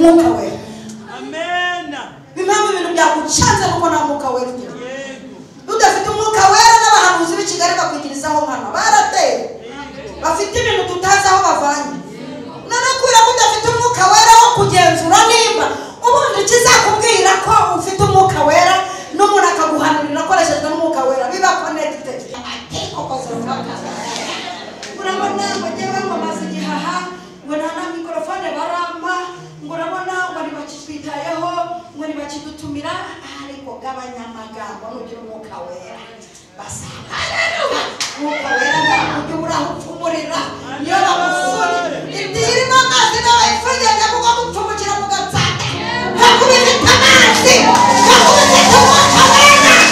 umwuka wera. Amen. Impamvu ibintu byagucanze nuko nta mwuka wera ugira. Udafite umwuka wera n'abahanuzi b'i Kigali bakwigirizaho nkana barateye bafite ibintu tutazi aho bavanye. None kubera ko udafite umwuka wera wo kugenzura nimba ubundi kizakubwira ko ufite umwuka wera n'umuntu akaguhanurira akoreshejwe n'umwuka wera biba connected. Urabona ngo njyewe ngo maze igihaha ngo nta mikorofone baramba ngo urabona ngo ntibakitwitayeho ngo ntibakidutumira ariko gabanyamagambo nugira umwuka wera basa umwuka wera ntabwo urahupfumurira niyo bagufuri idirimo amazi n'abayifurije ndavuga gupfumukira mu gatsata kakubita amazi kakubita umwuka wera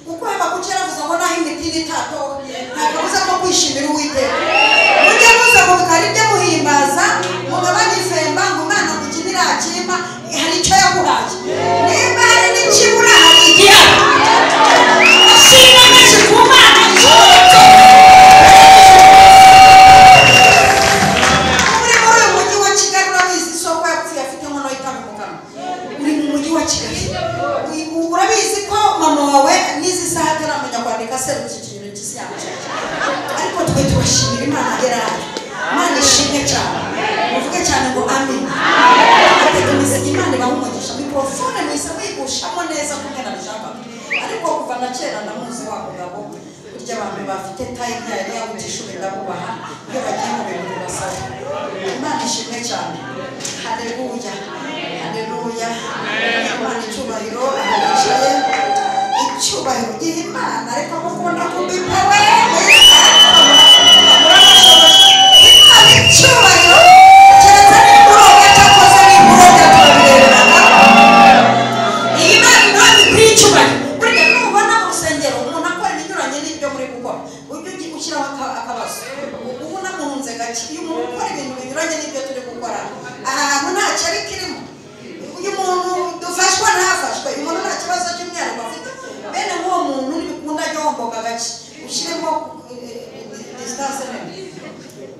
kuko haba kuchera vuza ngo naho imiti bitato ntakabuza ko kwishimira Uwiteka kuva na kera ndamuzi wa mugabo burya abantu bafite time yari yabutishuye ndabubaha iyo bagiye mu bintu basaba Imana ishimwe cyane haleluya haleluya Imana icyubahiro ahicaye icyubahiro Imana ariko mukunda kubipawe Imana icyubahiro keretse n'imburoga cyakoze n'imburoga turabireba Imana ntabwo kuri icyubahiro burya nubona mu rusengero umuntu akora ibinyuranye n'ibyo muri gukora ujye ushyiraho akabazo ubona muhunze gake iyo umuntu ukora ibintu binyuranye n'ibyo turi gukora ahantu nta cyari kirimo uyu muntu dufashwa ntafashwe uyu muntu nta kibazo cy'umwihariko afite bene nk'uwo muntu ntibikunda ajya womboga gake ushyiremo distance nini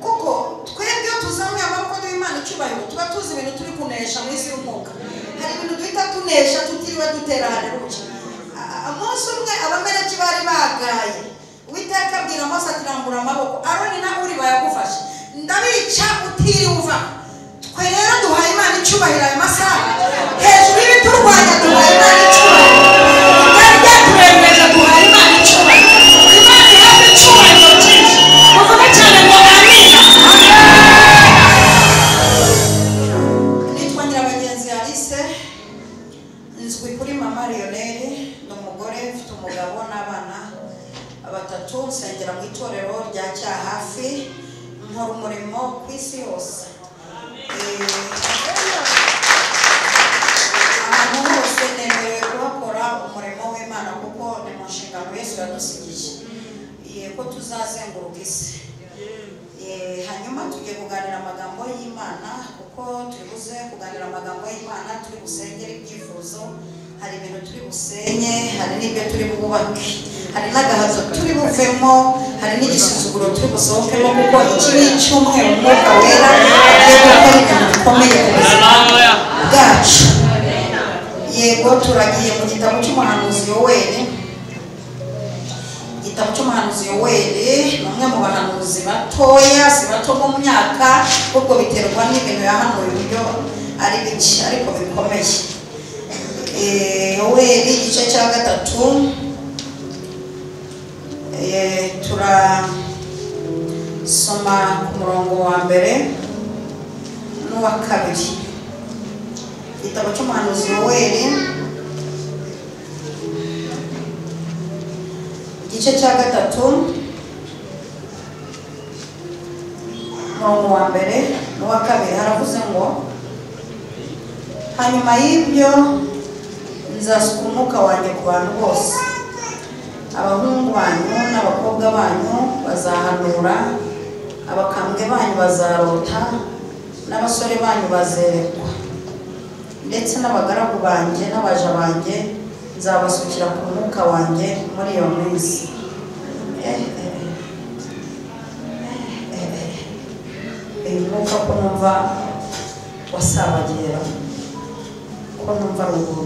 kuko twebwe iyo tuzamuye amaboko y'Imana icyubahiro tuba tuzi ibintu turi kunesha mu isi y'umwuka hari ibintu duhita tunesha tutiriwe dutera haleluya umunsi umwe abamereki bari bagaye Uwiteka abwira Mose ati rambura amaboko Aroni na Uri bayagufashe ndabica utiriwe uva twe rero duhaye Imana icyubahiro ayo masaha hejuru y'ibiturwanya duhaye Imana icyubahiro kandi turemeza duhaye Imana icyubahiro Imana ihabwe icyubahiro cyinshi muvuge cyane ngo amina nitwa Nyirabagenzi Alice nzwi kuri mama Lionel ni umugore ufite umugabo n'abana batatu nsengera mu itorero rya Cyahafi nkora umurimo ku isi yose ahantu hose nemerewe kuhakora umurimo w'Imana kuko ni mu nshingano Yesu yadusigiye ko tuzazenguruka isi hanyuma tugiye kuganira amagambo y'Imana kuko turibuze kuganira amagambo y'Imana turi gusengera ibyifuzo hari ibintu turi busenye hari n'ibyo turi bubake hari n'agahato turi buvemo hari n'igisuzuguro turi busohokemo kuko iki ni icyumweru umwuka wera agiye gukora ibintu bikomeye ku buzima bwacu yego turagiye mu gitabo cy'umuhanuzi Yoweli igitabo cy'umuhanuzi Yoweli ni umwe mu bahanuzi batoya si bato mu myaka kuko biterwa n'ibintu yahanuye uburyo ari bike ariko bikomeye Yoweli igice cya 3 turasoma ku murongo wa mbere n'uwa kabiri igitabo cy'umuhanuzi Yoweli igice cya 3 umurongo wa mbere n'uwa kabiri haravuze ngo hanyuma y'ibyo nzasuka umwuka wanjye ku bantu bose abahungu banyu n'abakobwa banyu bazahanura abakambwe banyu bazarota n'abasore banyu bazerekwa ndetse n'abagaragu banjye n'abaja banjye nzabasukira ku mwuka wanjye muri iyo minsi umwuka ko numva wasabagera ko numva ruguru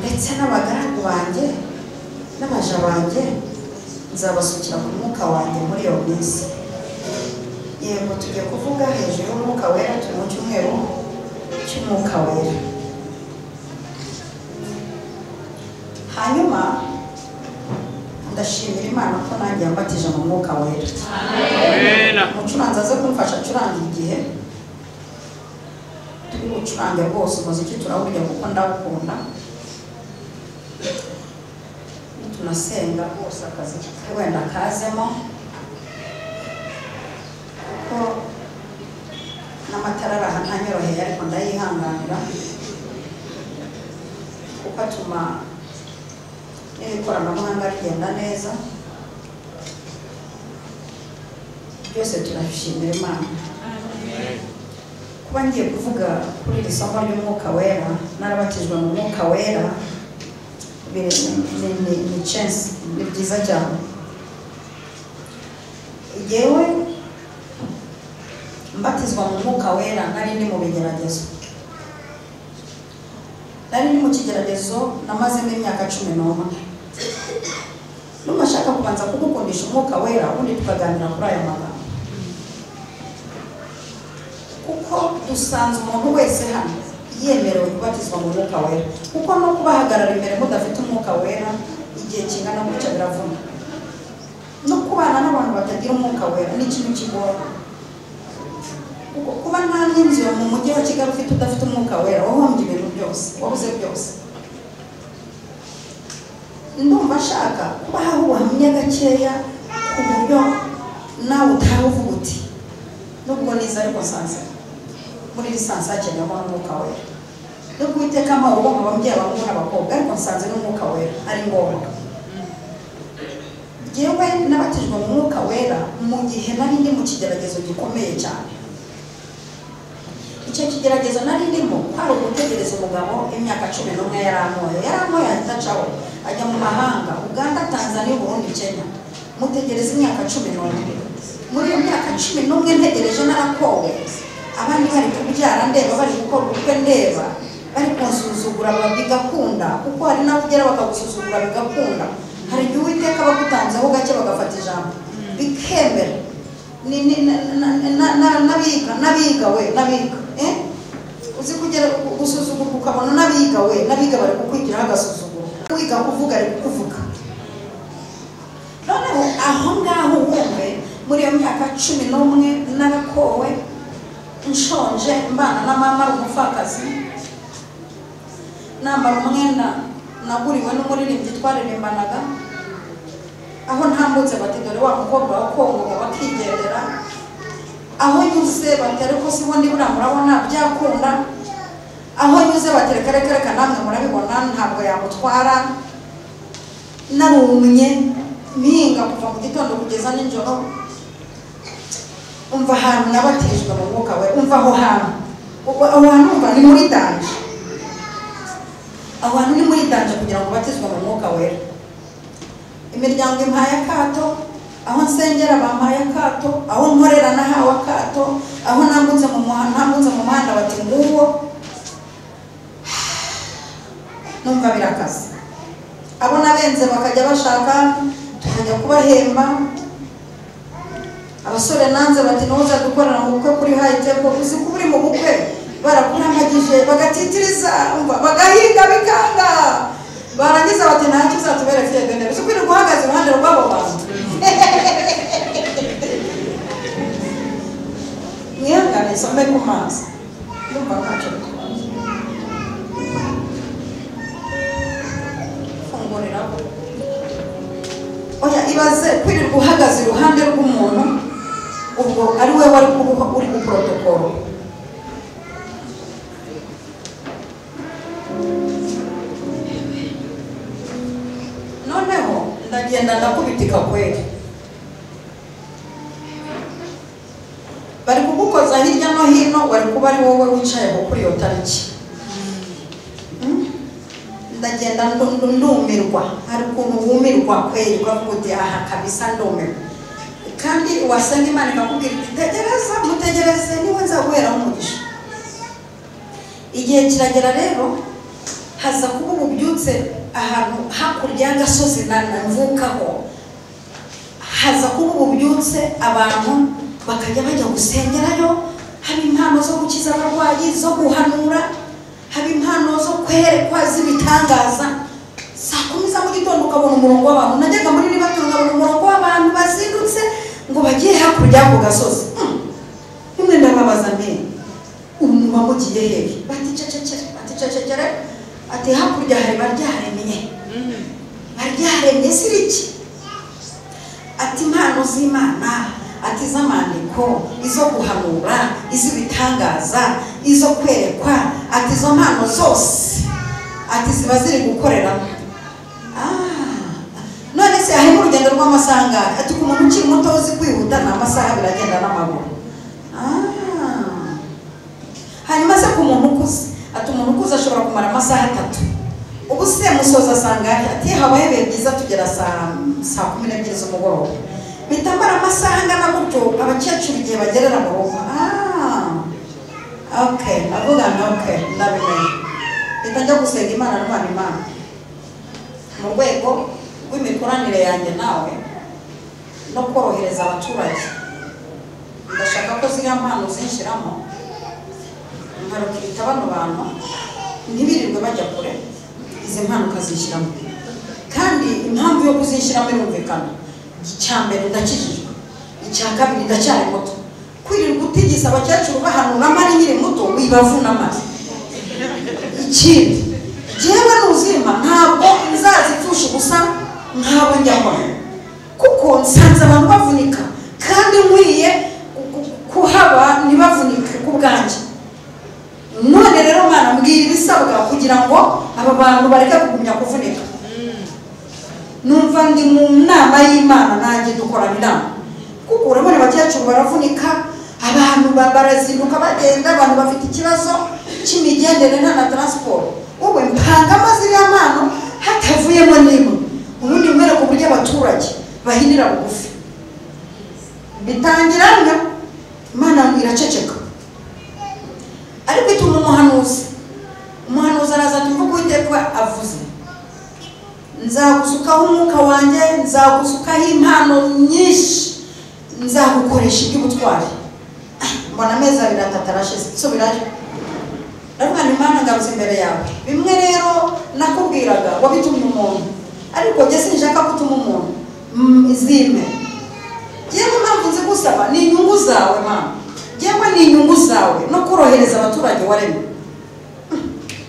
ndetse n'abagaragu banjye n'abaja banjye nzabasukira ku mwuka wanjye muri iyo minsi yego tugiye kuvuga hejuru y'umwuka wera turi mu cyumweru cy'umwuka wera hanyuma ndashimira Imana ko nanjye yambatije mu mwuka wera amen umucuranzi aze kumfasha acuranga igihe turi gucuranga rwose umuziki turawurya kuko ndawukunda tunasenga rwose akazi wenda kazemo kuko n'amatara araha ntanyoroheye ariko ndayihanganira kuko atuma n'ikoranabuhanga rigenda neza byose turabishimira Imana kuba ngiye kuvuga kuri iri somo ry'umwuka wera narabatijwe mu mwuka wera ni chance ni byiza cyane yewe mbatizwa mu mwuka wera nari ndi mu bigeragezo nari ndi mu kigeragezo namazemo imyaka 11 numashaka kubanza kugukundisha umwuka wera ubundi tukaganira kuri aya magambo kuko dusanze umuntu wese hano yemerewe kubatizwa mu mwuka wera, kuko no kubahagarara imbere mudafite umwuka wera igihe kingana gutya biravuna. No kubana n'abantu batagira umwuka wera ni ikintu kigora. Kuba nta n'inzu mu mujyi wa Kigali ufite udafite umwuka wera wahombye ibintu byose, wabuze byose. Ndumva shaka kubaha ubuhamya gakeya ku buryo nawe utavuga uti nubwo niza ariko sanse muri lisansi hakeneye umwuka wera. No kwiteka amahoro mu bambye abahungu n'abakobwa ariko nsanze n'umwuka wera ari ngombwa. Yewe nabatijwe mu mwuka wera mu gihe nari ndi mu kigeragezo gikomeye cyane. Icyo kigeragezo nari ndimo hari ugutegereza umugabo imyaka 11 yaramoye atacaho ajya mu mahanga Uganda, Tanzania, Burundi, Kenya. Mutegereza imyaka 11. Muri iyo myaka 11 ntegereje narakowe. Abandi bari kubyara ndeba, bari gukora ubukwe ndeba, bari kunsuzugura bigakunda, kuko hari nawe ugera bakagusuzugura bigakunda. Hari igihe Uwiteka bagutanzeho gake bagafata ijambo bikemera. Nabiga uzi kugera gusuzugura ukabona nabiga bari kukwigira agasuzuguro, wiga kuvuga ari kuvuga. Noneho aho ngaho wumve muri iyo myaka 11 narakowe, nshonje, mbana na mama umufakazi, nambara umwenda naguriwe n'umuririmbyi twaririmbanaga. Aho ntambutse bati dore wa mukobwa wakongoga bakigendera. Aho nyuze batere ko sibondi bura murabona byakunda. Aho nyuze batereka reka namwe murabibona ntabwo yamutwara. Narumye mpinga kuva mu gitondo kugeza ninjoro. Umva ahantu nabatijwe mu mwuka we, umva aho hantu. Aho hantu umva ni muri danje. Aho hantu ni muri danje kugira ngo batizwe mu mwuka wera. Imiryango impaye akato, aho nsengera bampaye akato, aho nkorera nahawe akato, aho nambutse mu muhanda bati nguwo. Numva birakaze. Abo nabenze bakajya bashaka tukajya kubahemba. Abasore nanze bati noza dukorana mu bukwe kuri high table, uzi ko uri mu bukwe barakuramagije bagatitiriza, umva bagahinga bikanga. Barangiza bati ntacyo uzatubera fiyedene, uzi ko uri guhagaze iruhande rw'abo bantu. Mwihangane some ku mazi. Ndumva ntacyo bitwaye. Fungurira. Oya ibaze kwirirwa uhagaze iruhande rw'umuntu ubwo ari we wari kubuha uri ku protocol. Noneho ndagenda ndakubitika kweli. Bari kugukoza hirya no hino, wari kuba ari wowe wicaye kuri iyo tariki. Ndagenda ndumirwa, hari ukuntu wumirwa kweli ukavuga aha kabisa ndumirwa. Kandi wasenga Imana ikakubwira tegereza, mutegereze niwe nzaguhera umugisha. Igihe kiragera rero haza kuba ububyutse ahantu hakurya y'agasozi mvukaho. Haza kuba ububyutse abantu bakajya bajya gusengerayo. Haba impano zo gukiza abarwayi, zo guhanura, haba impano zo kwerekwa z'ibitangaza. Saa 10 za mu gitondo ukabona umurongo w'abantu. Najyaga muri nibato nkabona umurongo w'abantu bazindutse ngo bagiye hakurya y'ako gasozi. Nimwe ndababaza nte umuba mugiye hehe? Bati cececere ati hakurya hari baryaremye. Baryaremye siriki. Ati impano z'Imana, ati z'amandiko, izo guhanura, iz'ibitangaza, izo kwerekwa, ati zo mpano zose ati ziba ziri gukorera. None se ahe mu rugendo rw'amasanga ati ku muntu ukiri muto uzi kwihuta n'amasaha biragenda n'amaguru. Hanyuma se ku muntu ukuze ati umuntu ukuze ashobora kumara amasaha 3. Ubu se musoza sangari ati habaye bihe byiza tugera saa 12 z'umugoroba. Bitambara amasaha ngana gutyo abakecuru igihe bagerera mu rugo. Okay, navuga okay, ndabimenye. Itajya gusenga Imana n'Imana. Mu rwego rw'imikoranire yanjye nawe no korohereza abaturage. Ndashaka ko ziriya mpano zinshiramo nkarokita bano bantu ntibirirwe bajya kure izi mpano ukazishyiramo kandi impamvu yo kuzishyiramo irumvikana icyambere ndakijijwe icya kabiri ndacyari muto kwirirwa utigisa abakecuru bahanura amari nyiri muto wibavuna amazi ikindi jewe n'uzima ntabwo nzazipfusha ubusa nk'abo njyabona kuko nsanze abantu bavunika kandi nkwiye kuhaba ntibavunike ku bwanjye none rero Mana mbwira ibisabwa kugira ngo aba bantu bareke kugumya kuvunika numva ndi mu nama y'Imana nanjye dukorana inama kuko urabona abakecuru baravunika abantu barazinduka bagenda abantu bafite ikibazo cy'imigendere na transport wowe mpangamo ziriya mpano hatavuyemo nimwe ubundi mwere ku buryo abaturage bahinira bugufi bitangiranye Imana iraceceka ariko ituma umuhanuzi araza tumvuga Uwiteka avuze nzagusukaho umwuka wanjye nzagusukaho impano nyinshi nzagukoresha iby'ubutwari mbona amezi 2 3 arashize subirayo ndavuga ni Imana ngaruze imbere yawe bimwe rero nakubwiraga wabitumye umuntu ariko jye sinshaka gutuma umuntu izime jewe mpamvu nzi gusaba ni inyungu zawe Mana jewe ni inyungu zawe no kurohereza abaturage waremye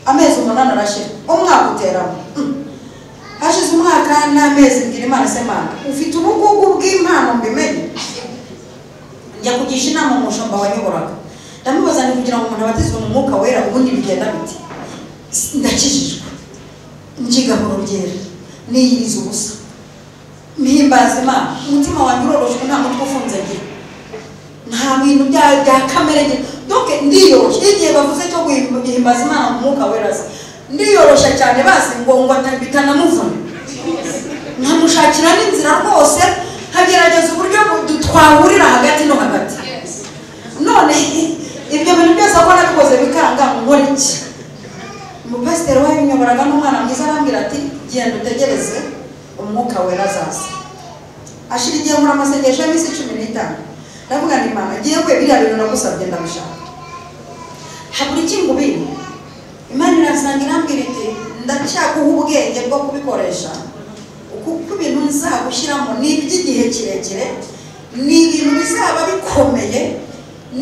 amezi 8 arashira umwaka uteramo hashize umwaka n'amezi ngira Imana se Mana ufite ubugugu bw'impano mbimenye njya kugisha inama mu mushomba wanyoboraga ndamubaza ni kugira ngo umuntu abatizwe mu mwuka wera ubundi bigenda biti ndakijijwe njigahoro byera niyiriza ubusa mihimbaza Imana umutima wanjye uroroshwe nta mutwe ufunze ngira nta bintu bya kamere ngira donc ndiyoroshye igihe bavuze cyo guhimbaza Imana mu mwuka wera ndiyoroshye cyane basi ngo bitanamuvuna nkamushakira n'inzira rwose hagerageza uburyo twahurira hagati no hagati none ibyo bintu byose ko nabikoze bikanga nkora iki umupasiteri wayinyoboraga n'umwana mwiza arambwira ati genda utegereze umwuka wera azaza ashira igihe muri amasengesho y'imisi 15 ndavuga ni Imana ngiye kwe biriya bintu nagusabye ndabishaka habura iki ngo biri Imana irasanga irambwira iti ndacyakuha ubwenge bwo kubikoresha kuko ibintu nzagushyiramo ni iby'igihe kirekire ni ibintu bizaba bikomeye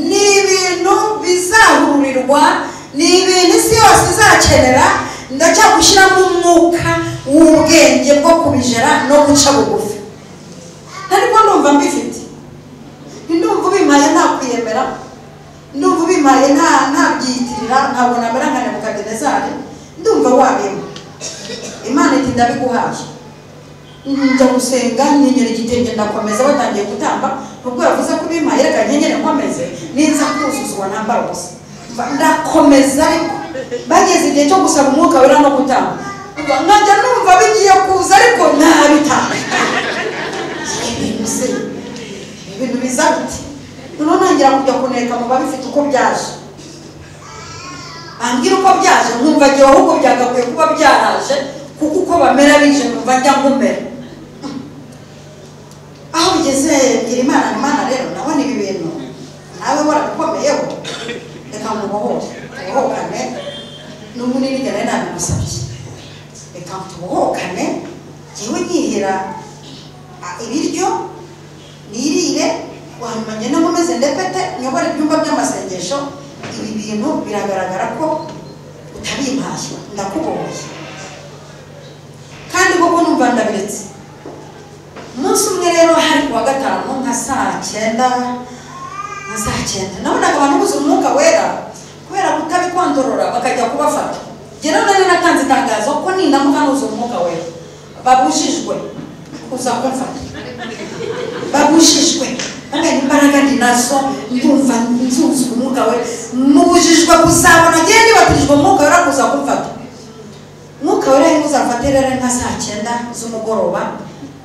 ni ibintu bizahururirwa ni ibintu isi yose izakenera ndacyagushyiramo umwuka w'ubwenge bwo kubijera no guca bugufi ariko ndumva mbifite ndumva bimaye nta kwiyemera ndumva bimaye nta byitirira ntabwo namera nka Nebukadinezari ndumva wabemo Imana iti ndabiguhaye njya gusenga nyenyera igitenge ndakomeza batangiye gutamba ubwo yavuze ko bimaye reka nyenyere nkomeze ninza kuzuzwa ntambara gusa ndakomeza ariko bageze igihe cyo gusaba umwuka wera no gutamba nkajya numva bigiye kuza ariko ntabitanga ibintu bizabiti noneho ntangira kujya kuneka mu babifite uko byaje ambwira uko byaje nkumva agiye ahubwo byagakwiye kuba byaraje kuko uko bamera bije numva njya nkumera aho bigeze ngira Imana rero nabona ibi bintu nawe warabikomyeho reka mubohokane n'ubu n'ibigere nabigusabye reka tubohokane jewe nyihera ibiryo nirire wamanye no mumeze ndepete nyobora ibyumba by'amasengesho ibi bintu biragaragara ko utabimpashya ndakubohoye kandi koko numva ndabiretse umunsi umwe rero hari kuwa gatanu nka saa 9 nabonaga abantu buze umwuka wera kubera kutabikondorora bakajya kubafata gero nari natanze itangazo ko nindamuhanuza umwuka wera babujijwe kuza kumfata babujijwe kandi imbaraga ndinazo ndumva nzuza umwuka wera mubujijwe kuzabona gende batirijwe umwuka wera kuza kumfata umwuka wera y'umuzafaterera nka saa 9 z'umugoroba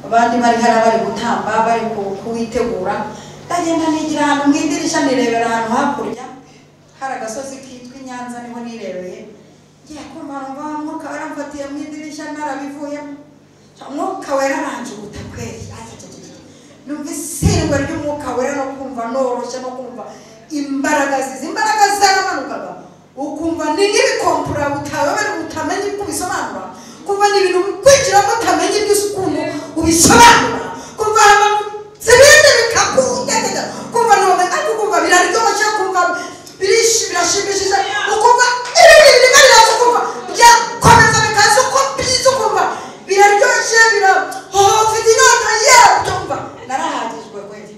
abandi bari bari gutamba bari kuwitegura ndagenda nigira ahantu mwidirisha nirebera ahantu hakurya hari agasozi kitwa Nyanza niho nirebeye ngiye kumva numva umwuka wera mfatiye mwidirisha narabivuyemo umwuka wera aranje gutakweri numva isirwa ry'umwuka wera no kumva noroshye no kumva imbaraga z'amanukaga ukumva ni nk'ibikompura utamenye uko ubisobanura, kumva ni ibintu kwinjiramo utamenye iby'ukuntu ubisobanura, kumva ibindi bikakugenda, kumva none ariko kumva biraryoshye, kumva birashimishije, ukumva ibindi birimo biraza, kumva byakomeza bikaza uko byiza, ukumva biraryoshye, ufite inyota yabyo, umva narahagijwe kweli.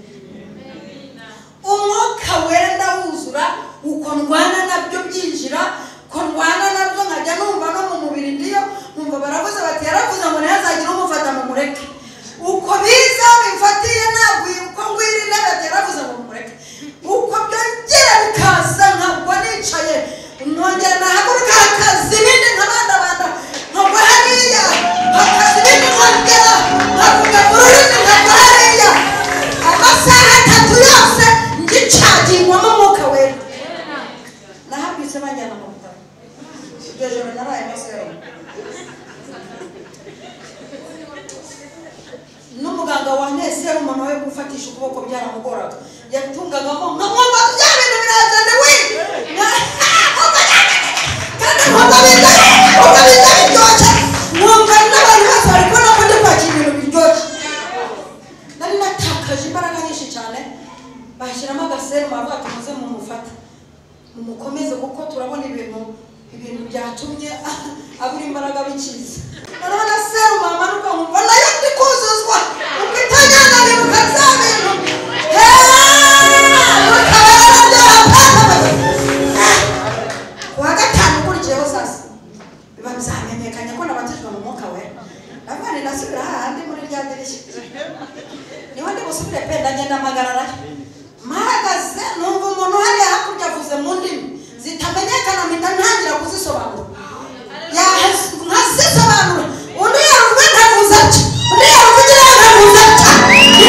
Umwuka wera ndawuzura, uko ndwana nabyo byinjira, ko ndwana nabyo nkajya numva no mu mubiri ndiyo, numva baravuze bati yaravuze ngo ntihazagire umufata mu mureke, uko biza bimfatiye nabwiye uko ngwira intebe ati yaravuze ngo mumureke, uko byongera bikaza nkagwa nicaye, nongera nahaguruka hakaza ibindi nkabandabanda, nkagwa hariya hakaza ibindi nkongera nkavuga mu rurimi nkagwa hariya, amasaha 3 yose ngicagingwamo umwuka wera. Nahabyutse banjyana mu bitaro, iryo joro naraye amaserumu, n'umuganga wanteye serumu nawe gufatisha ukuboko byaramugoraga, yatungagamo nkamwumva bya bintu birazana we kandi nkumva biryoshye, mwumva n'abantu bose bari kubona ko ndi kwakira ibintu biryoshye. Nari natakaje imbaraga nyinshi cyane, bashyiramo agaserumu bavuga ati muze mumufate mumukomeze kuko turabona ibintu byatumye abura imbaraga bikiza. Noneho na serumu amanuka nkumva nayo ndi kuzuzwa, uko itajyana nibuka bya bintu kuwa gatanu ukurikiyeho sasa biba bizamenyekanye ko nabatijwe mu mwuka wera. Ndavuga nti ndasubira hahandi muri rya dirishya, niho ndi busubire pe, ndagenda mpagararayo mpahagaze, numva umuntu hariya hakurya avuze mu ndimi zitamenyekana, mpita ntangira kuzisobanura, nkazisobanura, undi yavuga nkavuze ati, undi yavugira nkavuze ati,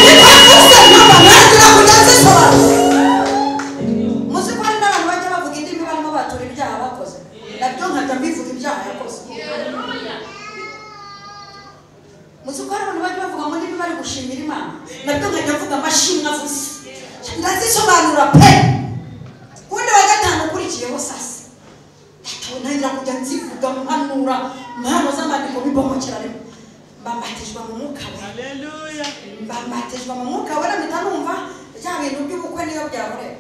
nikavuze nkaba ntangira kujya zisobanura. Muzi ko hari n'abantu bajya bavuga indimi barimo batura ibyaha bakoze, nabyo nkajya mbivuga ibyaha yakoze. Muzi ko hari abantu bajya bavuga mu ndimi bari gushimira Imana, nabyo nkajya mvuga amashimwe avuze, ndazisobanura pe. Undi wa gatanu ukurikiyeho sasa ntangira kujya nzivuga mpanura mpano z'amandiko bibomokera rimwe, mbabatijwe mu mwuka wera. Haleluya, mbabatijwe mu mwuka wera, mpita numva bya bintu by'ubukwe niyo byahorera.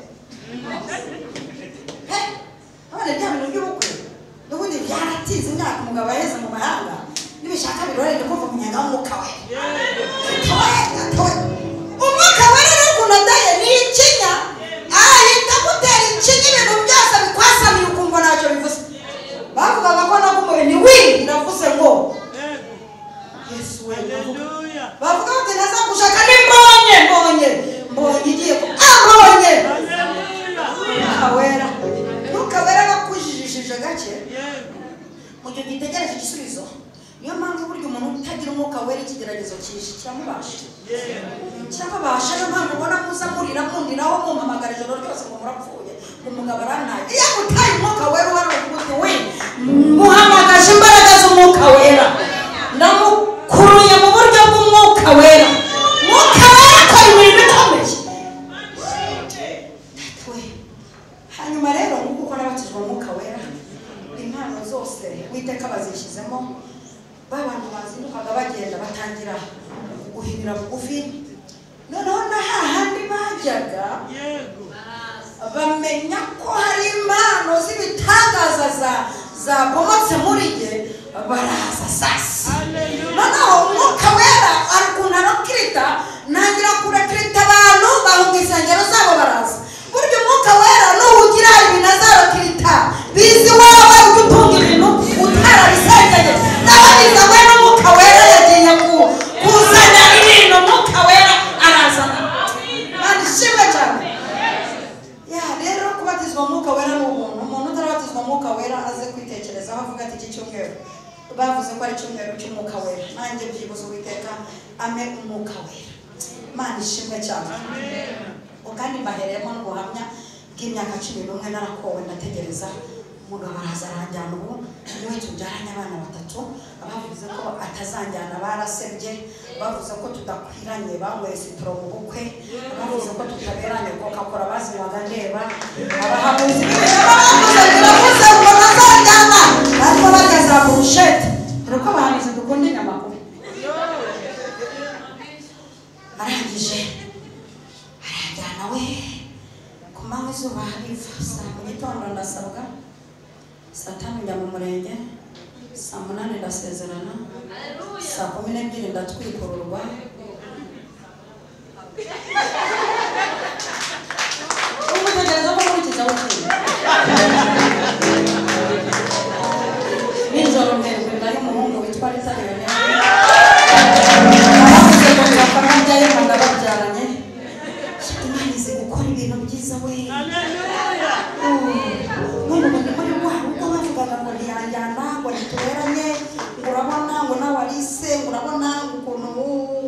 Abana bya bintu by'ubukwe n'ubundi byaratinze imyaka umugabo yaheze mu mahanga, nibishaka birorere kuva mu nyenga w'umwuka wera. Umwuka wera rero ukuntu ndaye ni ikinya, ahita gutera ikinya ibintu byose bikwasamiye ukumva ntacyo bivuze. Bavugaga ko nagumuye ni wi ndavuze ngo Yesu we. Bavuga bati naza gushaka ni mbonye igiye ko abonye. Umwuka wera bakujijishije gake mu gihe gitegereje igisubizo. Niyo mpamvu burya umuntu utagira umwuka wera ikigeragezo cyinshi kiramubasha, kiramubasha. Niyo mpamvu ubona muza murira mundiraho mumpamagara ijoro ryose ngo murapfuye, umugabo arantaye. Iyo utaye umwuka wera waravuga we muhamagaje imbaraga z'umwuka wera, ndamukuruye mu buryo bw'umwuka wera. Umwuka wera akora imirimo ikomeye. Hanyuma rero nguko nabatijwe mu mwuka wera, impano zose Uwiteka bazishyizemo. Babantu bazindukaga bagenda batangira guhinira bugufi, noneho na hahandi bajyaga bamenya ko hari impano z'ibitangaza zabomotse muri ye, baraza sasa. Noneho umwuka wera arukunda no kirita, ntangira kurekirita abantu bahunga insengero zabo baraza. Burya umwuka wera nuwugira ibintu azarokirita, bizi waba ugutunga ibintu utarabisengeye. Nabagize we n'umwuka wera yagiye kuzana ibintu, umwuka wera arazana. Kandi shimwe cyane. Rero kubatizwa umwuka wera ni ubuntu. Umuntu utarabatizwa umwuka wera aze kwitekerezaho avuga ati iki cyumweru bavuze ko ari icyumweru cy'umwuka wera, nanjye byibuze Uwiteka ame umwuka wera. Imana ishimwe cyane. Kandi mbahereyemo n'ubuhamya bw'imyaka 11 narakowe ndategereza. Umugabo araza aranjyana, ubu niwe tubyaranye abana 3. Abavuze ko atazanjyana barasebye, bavuze ko tudakwiranye, banyweye sitoro mu bukwe, bavuze ko tutaberanye, Coca-Cola bazinywaga ndeba, abahamuzi biravuze dukunda inyamakuru. Arangije arajyana we ku manywa izuba riva, saa mu gitondo ndasabwa, saa 5 njya mu murenge, saa 8 ndasezerana, saa 12 ndatwikururwa. Umutegereza ko murikiza w'ikindi nijoro mberwe ndari umuhungu witwa Lisa Leone abavuze ngo ndakora byaye manda babyaranye. Imana izi gukora ibintu byiza we. Haleluya. Muri wa rugo bavugaga ngo ntiyajyana ngo ntituberanye, ngo urabona ngo nawe Alice, ngo urabona ukuntu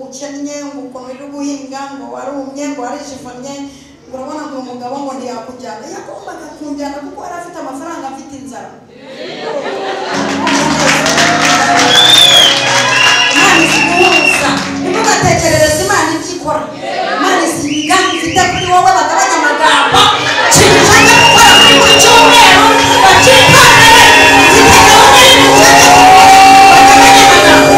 ukennye, ngo ukuntu uri guhinga, ngo warumye, ngo warishifanye, ngo urabona ngo umugabo ngo ntiyakujyana. Yagombaga kunjyana kuko yari afite amafaranga, afite inzara. Imana iziguhuza, ntimugatekerereze Imana ibyo ikora. Imana izi imigambi ifite kuri wowe bagabanya amagambo. Ikintu ushaka gukora kuri buri cyumweru bakikorere, ufite gahunda y'ibintu bagabanya amagambo.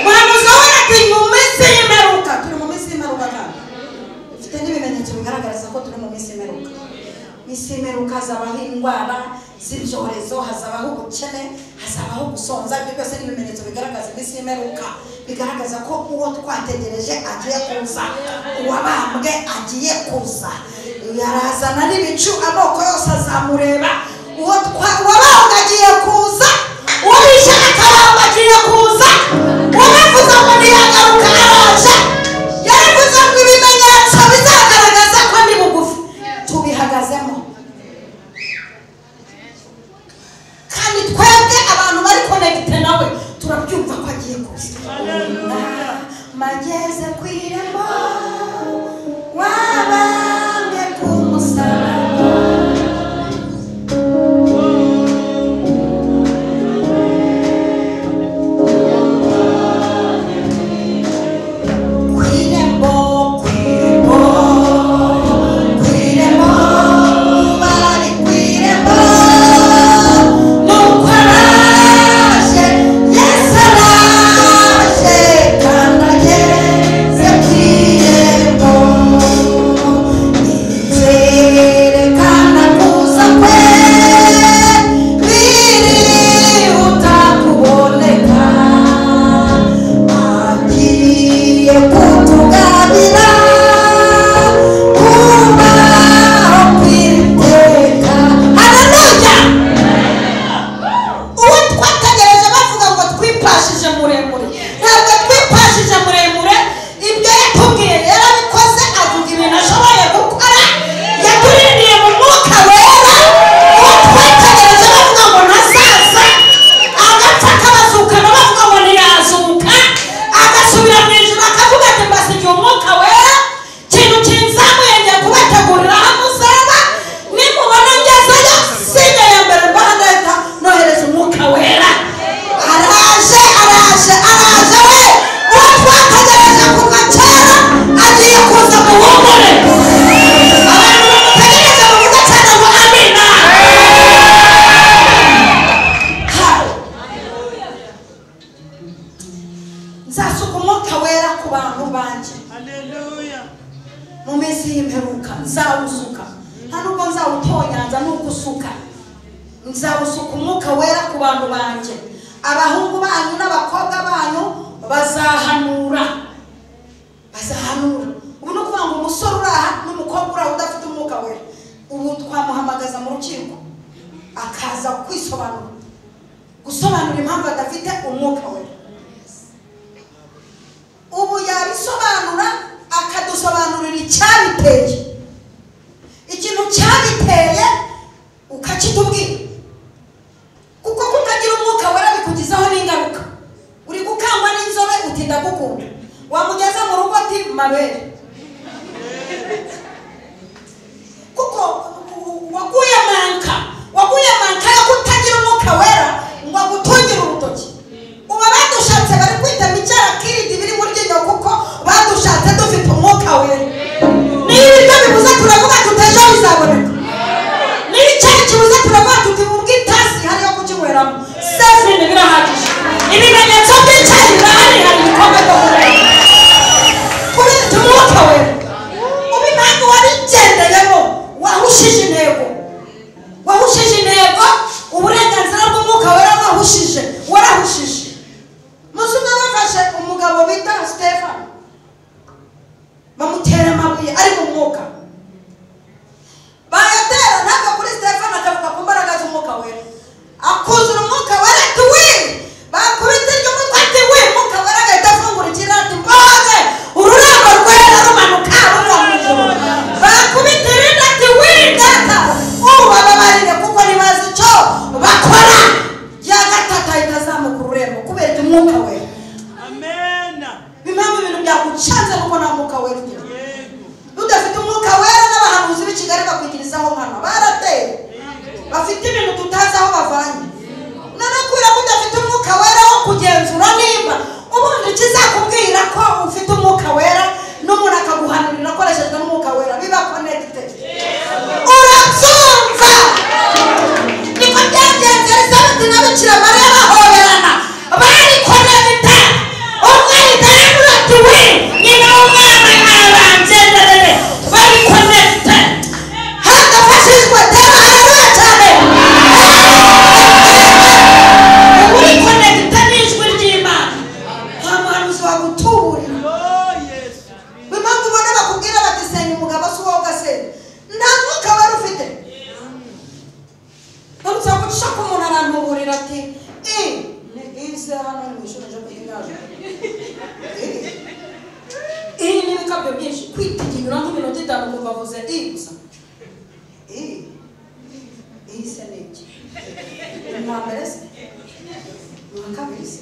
Muhanuzi wabona ati mu minsi y'imperuka, turi mu minsi y'imperuka kandi ufite n'ibimenyetso bigaragaza ko turi mu minsi y'imperuka. Minsi y'imperuka hazabaho indwara z'ibyorezo, hazabaho ubukene, hazabaho gusonza. Ibyo byose ni ibimenyetso bigaragaza iminsi y'imperuka, bigaragaza ko uwo twategereje agiye kuza, uwabambwe agiye kuza. Yarazana n'ibicu, amoko yose azamureba. Uwabambwe agiye kuza, uwo bishe akabambwe agiye kuza, uwabivuze ngo ntiyagaruka araje. Yaravuze ngo ibimenyetso bizagaragaza ko ndi bugufi, tubihagazemo. Kandi twebwe abantu bari connecte nawe turabyumva ko agiye kuza. Mageze ku irembo wabambwe ku musaraba, ku irembo bari ku irembo. Nzawusuka umwuka wera ku bantu banje, abahungu banyu n'abakobwa banyu bazahanura. Ubu no kuvuga ngo umusore uraha n'umukobwa uraha udafite umwuka wera, ubu twamuhamagaza mu rukiko akaza gusobanura impamvu adafite umwuka wera. Ubu yabisobanura, akadusobanurira icyabiteye, ikintu cyabiteye ukakitubwira. Kuko kutagira umwuka wera bikugizaho n'ingaruka. Uri gukangwa n'inzobe uti ndagukunda, wamugeza mu rugo ati mabere. Kuko waguye manka yo kutagira umwuka wera ngo agutungire urutoki. Uba badushatse bari kwita micara kiridi biri mu ryinyo, kuko badushatse dufite umwuka wera. Niba ibyo bivuze turavuga tutejo bizaboneka. Niba icyayi kibuze turavuga tuti mu bw'itasi hariyo kukinyweramo. Sefini birahagije. Ibi umwuka bayatera ntabwo kuri Stefano akavuga ku mbaraga z'umwuka wera akuzura umwuka wera tuwi bakubita ry'umutwe ati we umwuka wera agahita afungurikira ati mboze ururembo rwera rumanuka ruva mu ijuru bakubita irindi ati we data ubababarire kuko ntibazi icyo bakora ya gatatu ahita azamuka ururembo kubera umwuka wera. Amen. Bimwe ibintu byagucanze nuko nta mwuka wera ugira. Udafite umwuka wera n'abahanuzi b'i Kigali bakwigirizaho nkana barateye bafite ibintu tutazi aho bavanye. None kubera ko udafite umwuka wera wo kugenzura nimba ubundi kizakubwira ko ufite umwuka wera n'umuntu akaguhanurira akoreshejwe n'umwuka wera biba connected. Urabyumva niko byagenze Elizabeth na Bikira Mariya bahoberana bari connected. Umwe yitayemura ati we nyina w'umwana yaranzenderere bari connected hadafashijwe tera haleluya cyane uri connected n'ijwi ry'Imana nta muhanuzi wagutuburira. Impamvu ubona bakubwira bati senya umugabo si wowe ugasenya nta mwuka wari ufite ntabwo gushaka umuntu arantuburira ati ise hano ni mwishuri nje kuyingaje iyi ni ibikabyo byinshi kwitigira nk'iminota 5 kuva vuze gusa ise niki mwamerese mwakabise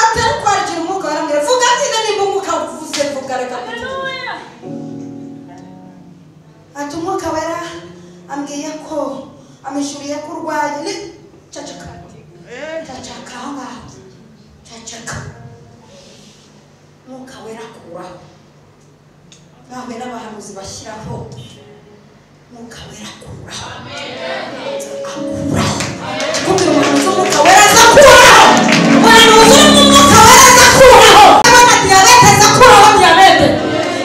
atari kwakira umwuka warambere vuga ati nimba umwuka uvuze vuga reka haleluya ati umwuka wera ambwiye ko amishuriye ko urwaye ni cacaka umwuka wera akuraho nawe n'abahanuzi bashyiraho umwuka wera akuraho kuko umuhanuzi w'umwuka wera azakuraho umuhanuzi w'umwuka wera azakuraho abana diyabete azakuraho diyabete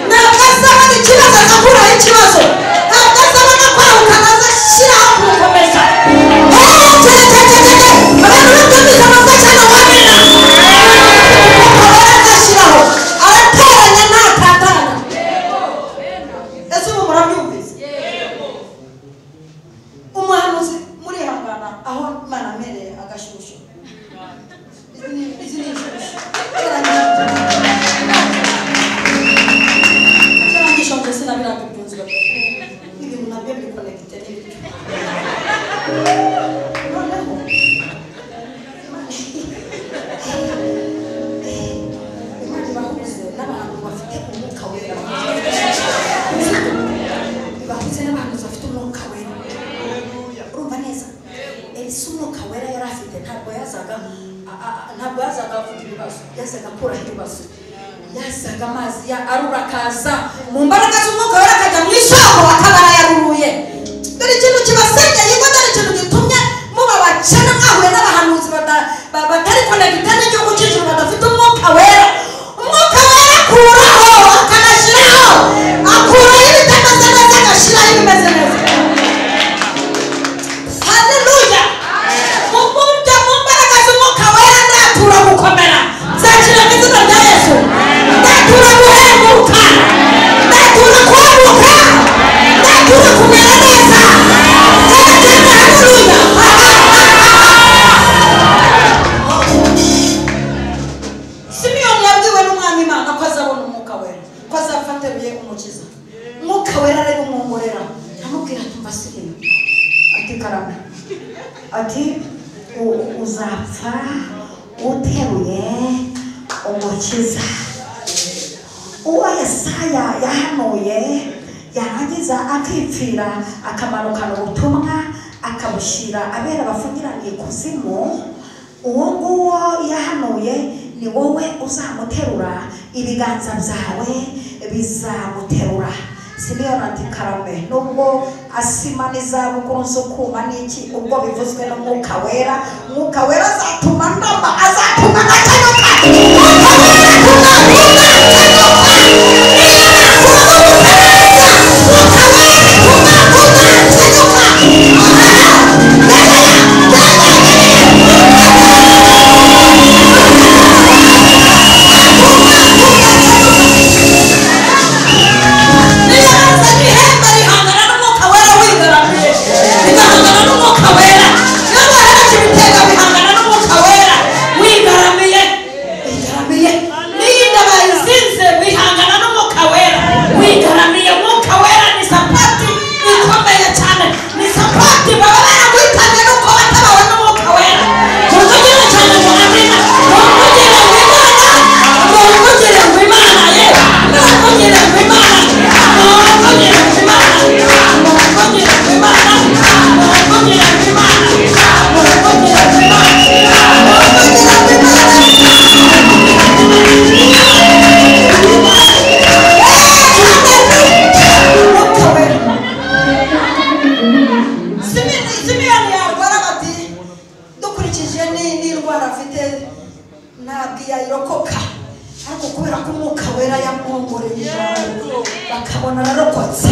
ntabwo azabona ikibazo azakuraho ikibazo ntabwo azabona kwahukana azashyiraho kumukomeza abantu batumvise amazina cyane wamena umwuka wera azashyiraho arateranya ntatatana. Ese ubu murabyumvise umuhanuzi murihangana aho Imana amereye agashyushyu izi ni inshyushyu cyarangisha ngo sinabiraga ibyunzwe ibintu nabyo biri connected n'ibyo noneho Imana ibahuze n'abantu bafite umwuka wera ibahuze n'abantu bafite umwuka wera urumva neza ese umwuka wera yari afite ntabwo yazaga avuga ibibazo yazaga akuraho ibibazo yazaga amazi arura akaza mu mbaraga z'umwuka wera akajya mu isoko akaba yaruruye. Dore ikintu kibasengeye ngo dore ikintu gitumye muba bacana mwahuye n'abahanuzi batari connected n'igihugu cy'ijuru badafite umwuka wera. Umwuka wera akuraho akanashyiraho akuraho ibitameze neza agashyiraho ibimeze neza. Haleluya. Mu buryo mu mbaraga z'umwuka wera ndatura gukomera nzakira mu izina rya Yesu ndatura guhemuka ndatura kwamuka ndatura kumera neza. Haleluya. Simiyoni yabwiwe n'umwami Imana ko azabona umwuka wera ko azafateruye umukiza. Umwuka wera ari umwongorera amubwira ati mva sirino ati karame ati uzapfa uteruye umukiza uwo Yesaya yahanuye yarangiza akipfira akamanukana ubutumwa akabushyira abera bafungiraniye kuzimu. Uwo nguwo yahanuye ni wowe uzamuterura ibiganza byawe bizamuterura. Simiyoni ati karame nubwo asimana izabukuru zo kuma n'iki ubwo bivuzwe n'umwuka wera umwuka wera azatuma ndamba azatuma ndakenuka umwuka wera baramwongoreye ijambo bakabona ararokotse.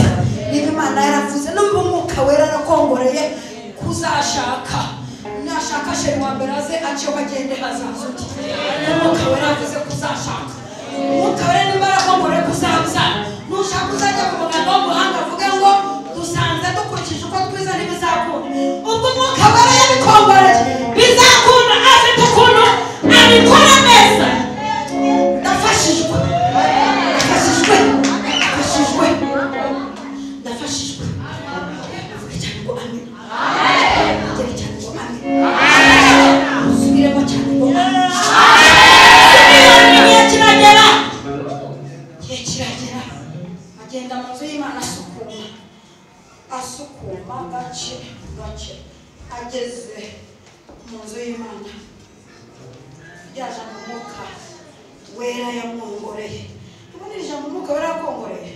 Niba Imana yaravuze n'ubwo Umwuka Wera arakongoreye kuzashaka nashaka sheri wa mbere aze aciye bagende hazaza uti Umwuka Wera avuze kuzashaka. Umwuka Wera niba arakongoreye kuzabuza nushaka uzajya ku muganga w'umuhanga avuge ngo dusanze dukurikije uko twiza ntibizakunda. Ubwo Umwuka Wera yabikongoreye bizakunda afite ukuntu abikora neza. Ndafashijwe ngo amen. Ngere cyane ngo amen. Usubiremo cyane ngo amen. Kiragera agenda mu nzu y'Imana asukuma gace ageze mu nzu y'Imana yaje mu Mwuka Wera yamwongoreye. Ubonera ijambo Umwuka Wera yakongoreye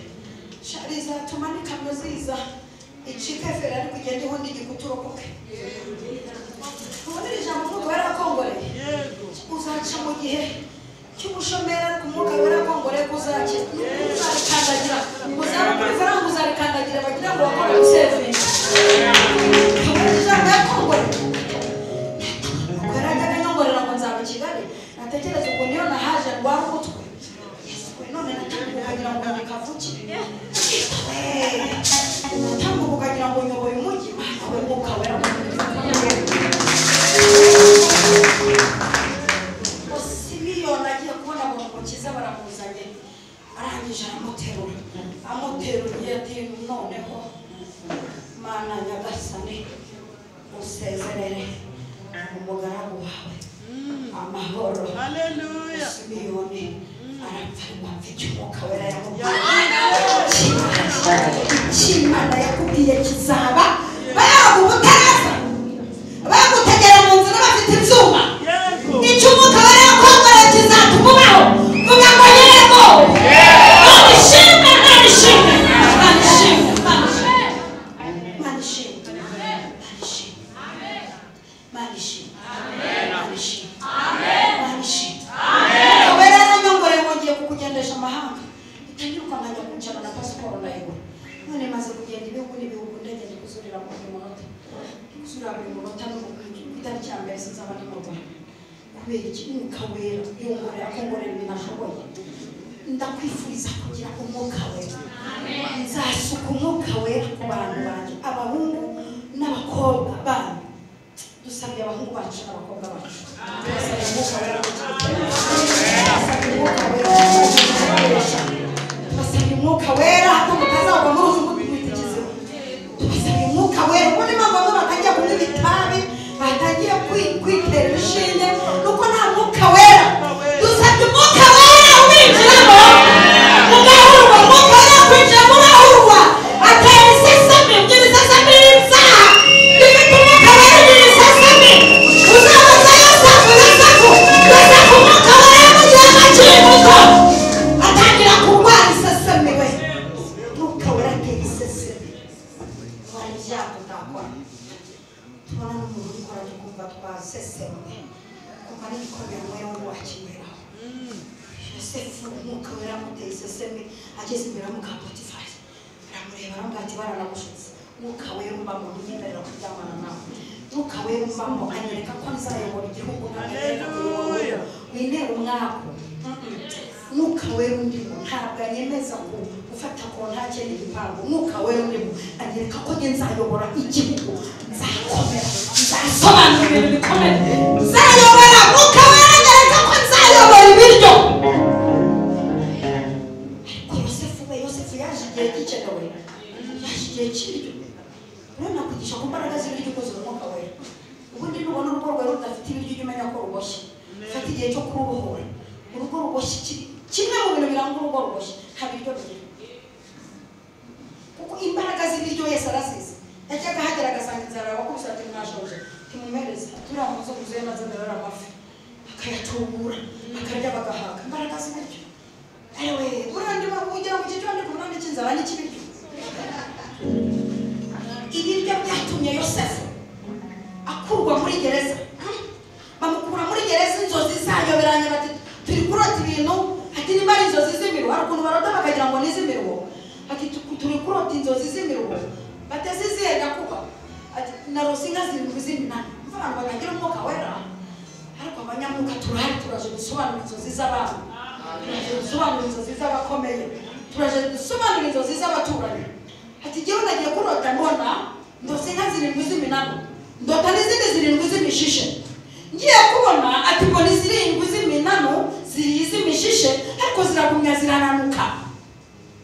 rizatuma n'ikamyo ziza icika fera ari kugenda iho ndigikuturokoke. Ubonera ijambo Umwuka Wera yakongoreye uzaca mu gihe cy'ubushomera ku Mwuka Wera yakongoreye uzarikandagira uzaba kuri faranga uzarikandagira bagira ngo bakore gusevinga. Ubonera ijambo yakongoreye Wera ajyaga nyongorera ngo nzaba i Kigali natekereza ubwo niyo nahaje ndwara umutwe none natambuka ukagira ngo nikavukire natambuka ukagira ngo nyoboye umujyi we Mwuka Wera Simiyoni agiye kubona ngo Umukiza baramuzanye arangije amuteruriye ati noneho Mana Nyagasani usezerere umugaragu wawe amahoro. Haleluya. Simiyoni arapfa mfite Umwuka Wera Imana yakubwiye kizaba bagutaraza bagutegera mu nzira bafite ibyuma icyo Umwuka Wera yakongoreye kizatuma ubaho. Vuga ngo yego ishimwe kukugendesha amahanga itangiruka nkajya kunjana na pasiporo nayo none maze kugenda ibihugu ndege kuzurira mu munota itariki ya mbere sinzaba ndi mu Rwanda kubera iki Umwuka Wera yongorera akongorera ibintu ashoboye. Ndakwifuriza kugira Umwuka Wera. Nzasuka Umwuka Wera ku bantu banjye abahungu n'abakobwa banyu. Dusabye abahungu bacu n'abakobwa bacu dusabye Umwuka Wera tubasabye Umwuka Wera hato mutazagwa muri uzu mutwitikize. Tubasabye Umwuka Wera ubona impamvu bamwe batangiye kunywa ibitabi batangiye kwitera inshinge nuko nta Mwuka Wera. Dusabye Umwuka Wera ubinjiramo mugahurwa. Umwuka Wera kwinjiramo urahurwa atera iseseme ibiseseme ibyaha bifite Umwuka Wera ibiseseme uzabaza Yosefu Umwuka Wera mu gihe akiri muto atangira kurwara iseseme we. Umwuka Wera atera iseseme wari ibyago utakora. Tubona n'umuntu ukora tukumva twaseseme kumva n'igikomere mwewe wakinyweraho. Yosefu Umwuka Wera amuteye iseseme ageze imbere y'umuka Potifari aramureba aramubwira ati baranagushutse. Umwuka Wera umbamo nyemerera kuryamana nawe. Umwuka Wera umbamo anyereka ko nzayobora igihugu nanyereka kuyobora wintera umwaku. Umwuka Wera undimo ntabwo anyemeza ko ufata kontake n'igipangu. Umwuka Wera undimo anyereka ko nzayobora igihugu nzakomera nzasobanura ibintu bikomeye nzayobora. Umwuka Wera anyereka ko nzayobora ibiryo. Yosefu yaje igihe gikenewe yaje igihe cy'ibiryo. Rero nakwigisha ku mbaraga z'ibiryo ukoze Umwuka Wera. Ubundi nubona urugo rwawe rudafite ibiryo ujye umenya ko ruboshye. Fata igihe cyo kurubohora. Urugo ruboshye kimwe mu bintu biranga urugo ruboshye nta biryo bigira. Kuko imbaraga z'ibiryo Yesu arazizi. Yajyaga ahagera agasanga inzara abakubise ati mwashoje timumereze turiya mu nzu yuzuye maze ndarara amafi akayatubura akarya bagahaga. Imbaraga z'ibiryo ewe urandima ugera mu cyiciro ndi kubona n'inzara n'ikibiryo. Ibiryo byatumye Yosefu akurwa muri gereza. Bamukura muri gereza inzozi zayoberanye bati turi kurota ibintu ati nimba ari inzozi z'imiru hari ukuntu barota ziziye ndakuba ati narose inka zirindwi z'iminani abantu bakagira umwuka wera ariko abanyamwuka turahari turaje gusobanura inzozi z'abantu dusobanura inzozi z'abakomeye turaje dusobanura inzozi z'abaturanyi ati jyewe nagiye kurota mbona ndose inka zirindwi z'iminani ndota n'izindi zirindwi z'imishishe ngiye kubona ati mbona izirindwi z'iminano z'imishishe ariko ziragumya zirananuka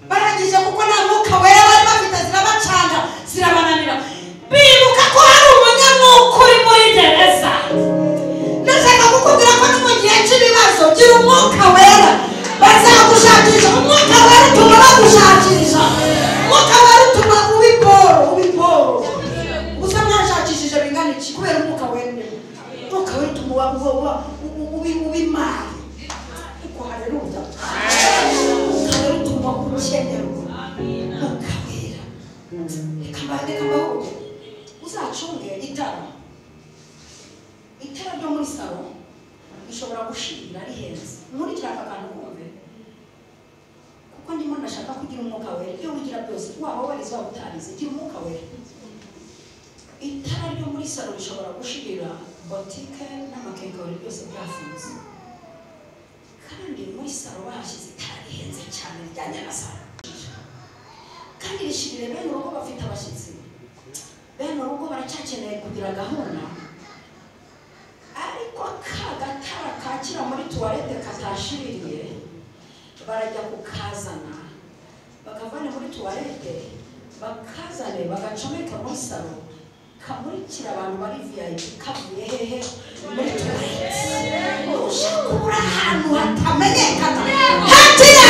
barangije kuko nta mwuka wera bari bafite zirabacanga zirabananira bibuka ko hari umunyamwuka uri muri gereza ndashaka kukubwira ko no mu gihe cy'ibibazo gira umwuka wera bazagushakisha umwuka wera utuma bagushakisha umwuka wera utuma ubiporo gusa mwashakishije bingana iki kubera umwuka wera umwuka wera utuma ubimara uko haleluya umwuka wera utuma ukenyera umwuka wera reka mbaho uzacunge itara ryo muri salo rishobora gushirira rihenze muri kiraka kantu kumve kuko ndimo ndashaka kugira umwuka wera ibyo wigira byose waba warize waba utarize gira umwuka wera itara ryo muri salo rishobora gushirira botike n'amakenkawuri byose byafunze kandi muri salo bahashyize itara rihenze cyane rijyanye na salo kandi rishirire bene urugo bafite abashyitsi bene urugo baracyakeneye kugira gahunda ariko kagatara kakira muri tuwarete katashiririye barajya kukazana bakavane muri tuwarete bakazane bagacomeka muri salo kamurikira abantu bari VIP kavuye hehe muri tuwarete ushaka kubura ahantu hatamenyekana hatira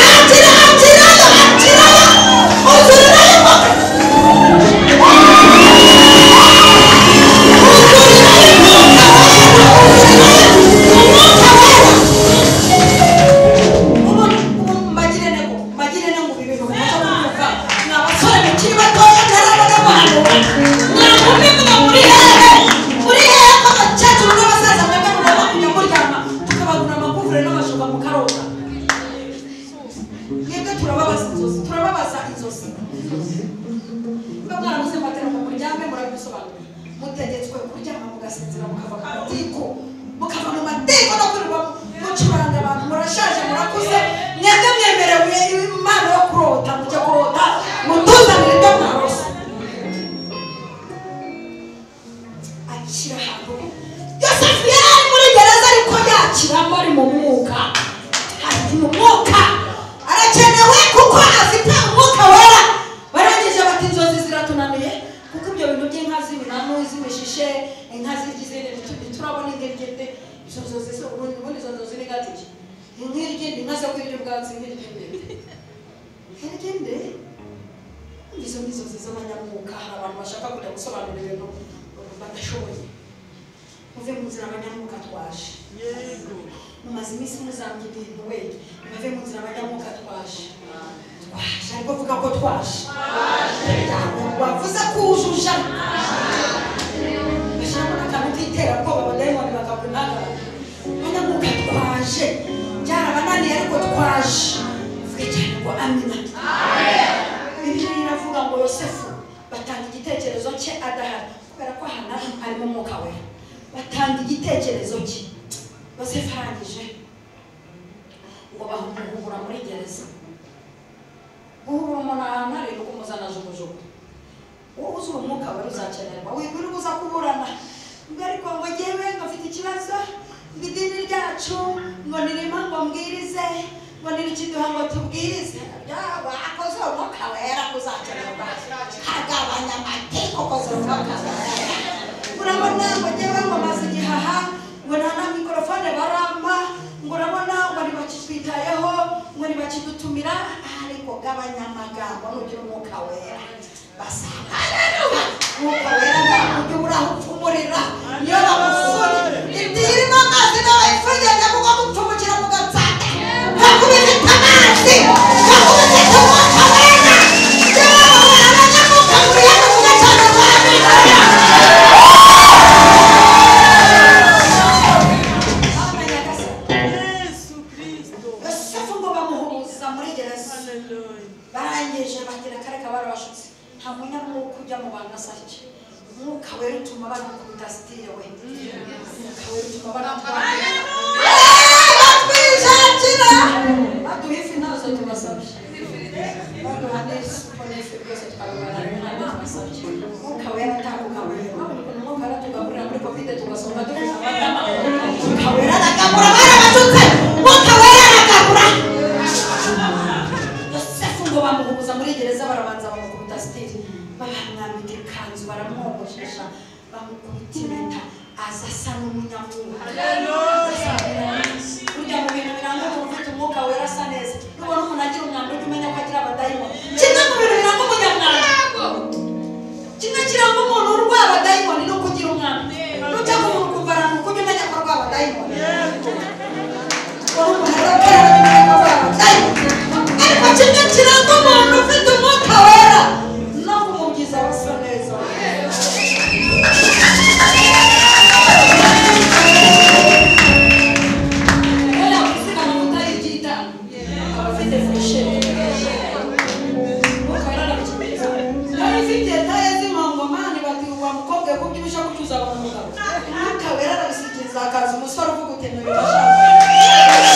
nta munyamwuka ujya mu bantu asake umwuka wera utuma banakubita sitire we umwuka wera utuma banatwara batwishakira baduha ifi nazo tubasabye baduha n'isupu n'ifi byose twabibara tubasabye umwuka wera atakuka wera umwuka wera tugaburira muri kovide tugasoma dufite abatama umwuka wera aragabura barabashutse umwuka wera aragabura Yosefu ngo bamuhubuza muri gereza barabanza bamukubita sitire baramwambika ikanzu baramwogoshesha bamukubita impeta aza asa n'umunyamwuka burya mu bintu biranga umuntu ufite umwuka wera asa neza nubona umuntu agira umwanda ujya umenya ko agira abadayimoni kimwe mu bintu biranga umunyamwanda kimwe kiranga umuntu urwaye abadayimoni ni ukugira umwanda nujya mu muntu ukumva aranuka ujya umenya ko arwaye abadayimoni umuntu arakorera umenya ko arwaye abadayimoni ariko kimwe kiranga umuntu ufite umwuka wera no kumubwiza basa neza akaza umusore uvuga utemera ibashaka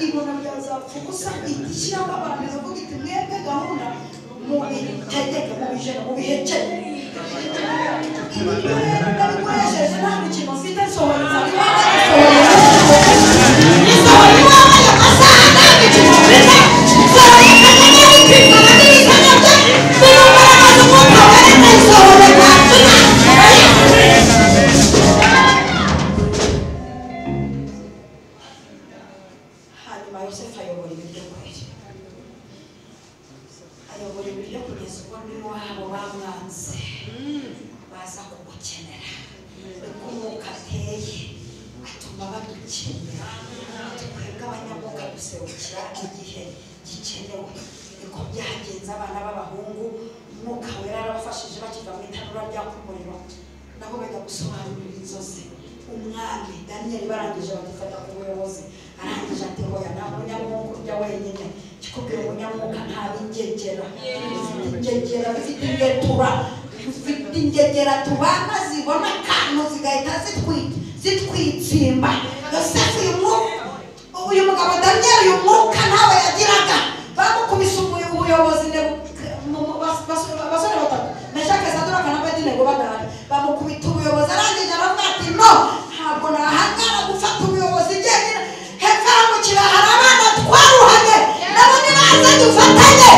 ibona byaza bazapfa ubusa igishyiraho abantu bavuga iti mwebwe gahunda mu bitegeke mu bijana mu bihekere ibi rero ndabikoresheje nta mikino mfite nsohoreza ingegera tubana zibona akantu zigahita zitwitsimba Yosefu uyu mugabo Daniel uyu mwuka ntawe yagiraga bamukubise ubuyobozi basore batatu Meshaki Saduraka na Abedinego badahari bamukubita ubuyobozi arangije aravuga ati no ntabwo nahangara gufata ubuyobozi jyenyine hepfo mu kibaya hari abana twaruhanye nabo nibaze dufatanye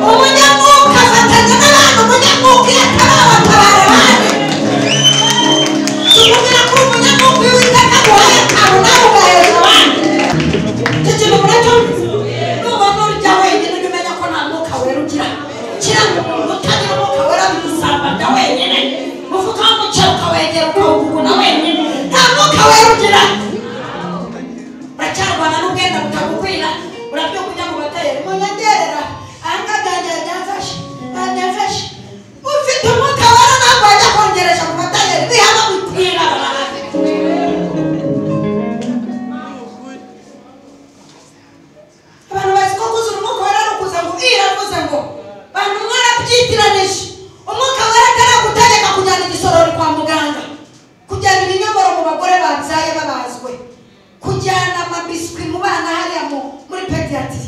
umunyamwuka afatanya n'abantu umunyamwuka iyo atarabatabara abandi tumubwira ko umunyamwuka iyo witeka aguhaye akantu nawe ugaheza abandi icyo kintu muracyumvise nubona urya wenyine ujye umenya ko nta mwuka wera ugira kirango utagira umwuka wera bigusambanya wenyine mufuka w'umuceri ukawegera ukawuguguna wenyine nta mwuka wera ugira uracyarwana n'ubwenda butagukwira urabyuka ujya mu batayeri munyegerera nefashe ufite umwuka wera ntabwo wajya kongeresha mu batayeri bihano bikwira abantu bazi ko kuzura umwuka wera ari ukuza ngo iravuze ngo bantu mwarabyitiranyije umwuka wera ataragutegeka kujyana igisorori kwa muganga kujyana ibinyomoro mu bagore babyaye babazwe kujyana amabiswi mu bana hariya muri pediatri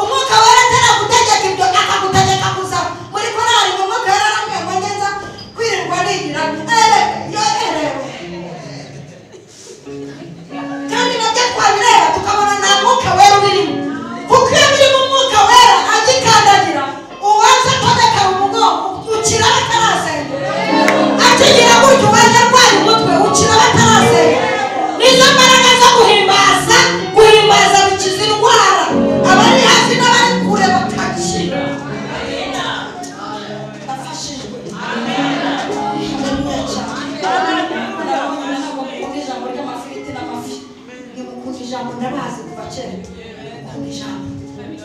umwuka wera ataragutegeka ibyo akagutegeka kuza muri korari ngo umwuka wera aramwe ngo ngenza kwirirwa nigira kandi nabyo twabireba tukabona nta mwuka wera ubirimo kuko iyo biri mu mwuka wera agikandagira uwaza atoneka mu mugongo ukira batarasenga akigira gutyo uwaza arwaye umutwe ukira batarasenga nizo mbaraga zo guhimbaza bikiza indwara abari hafi n'abari kure bakakira bafashijwe ijambo ry'amafiriti n'amafi nimukunda ijambo ndabazi kuva kera mukunda ijambo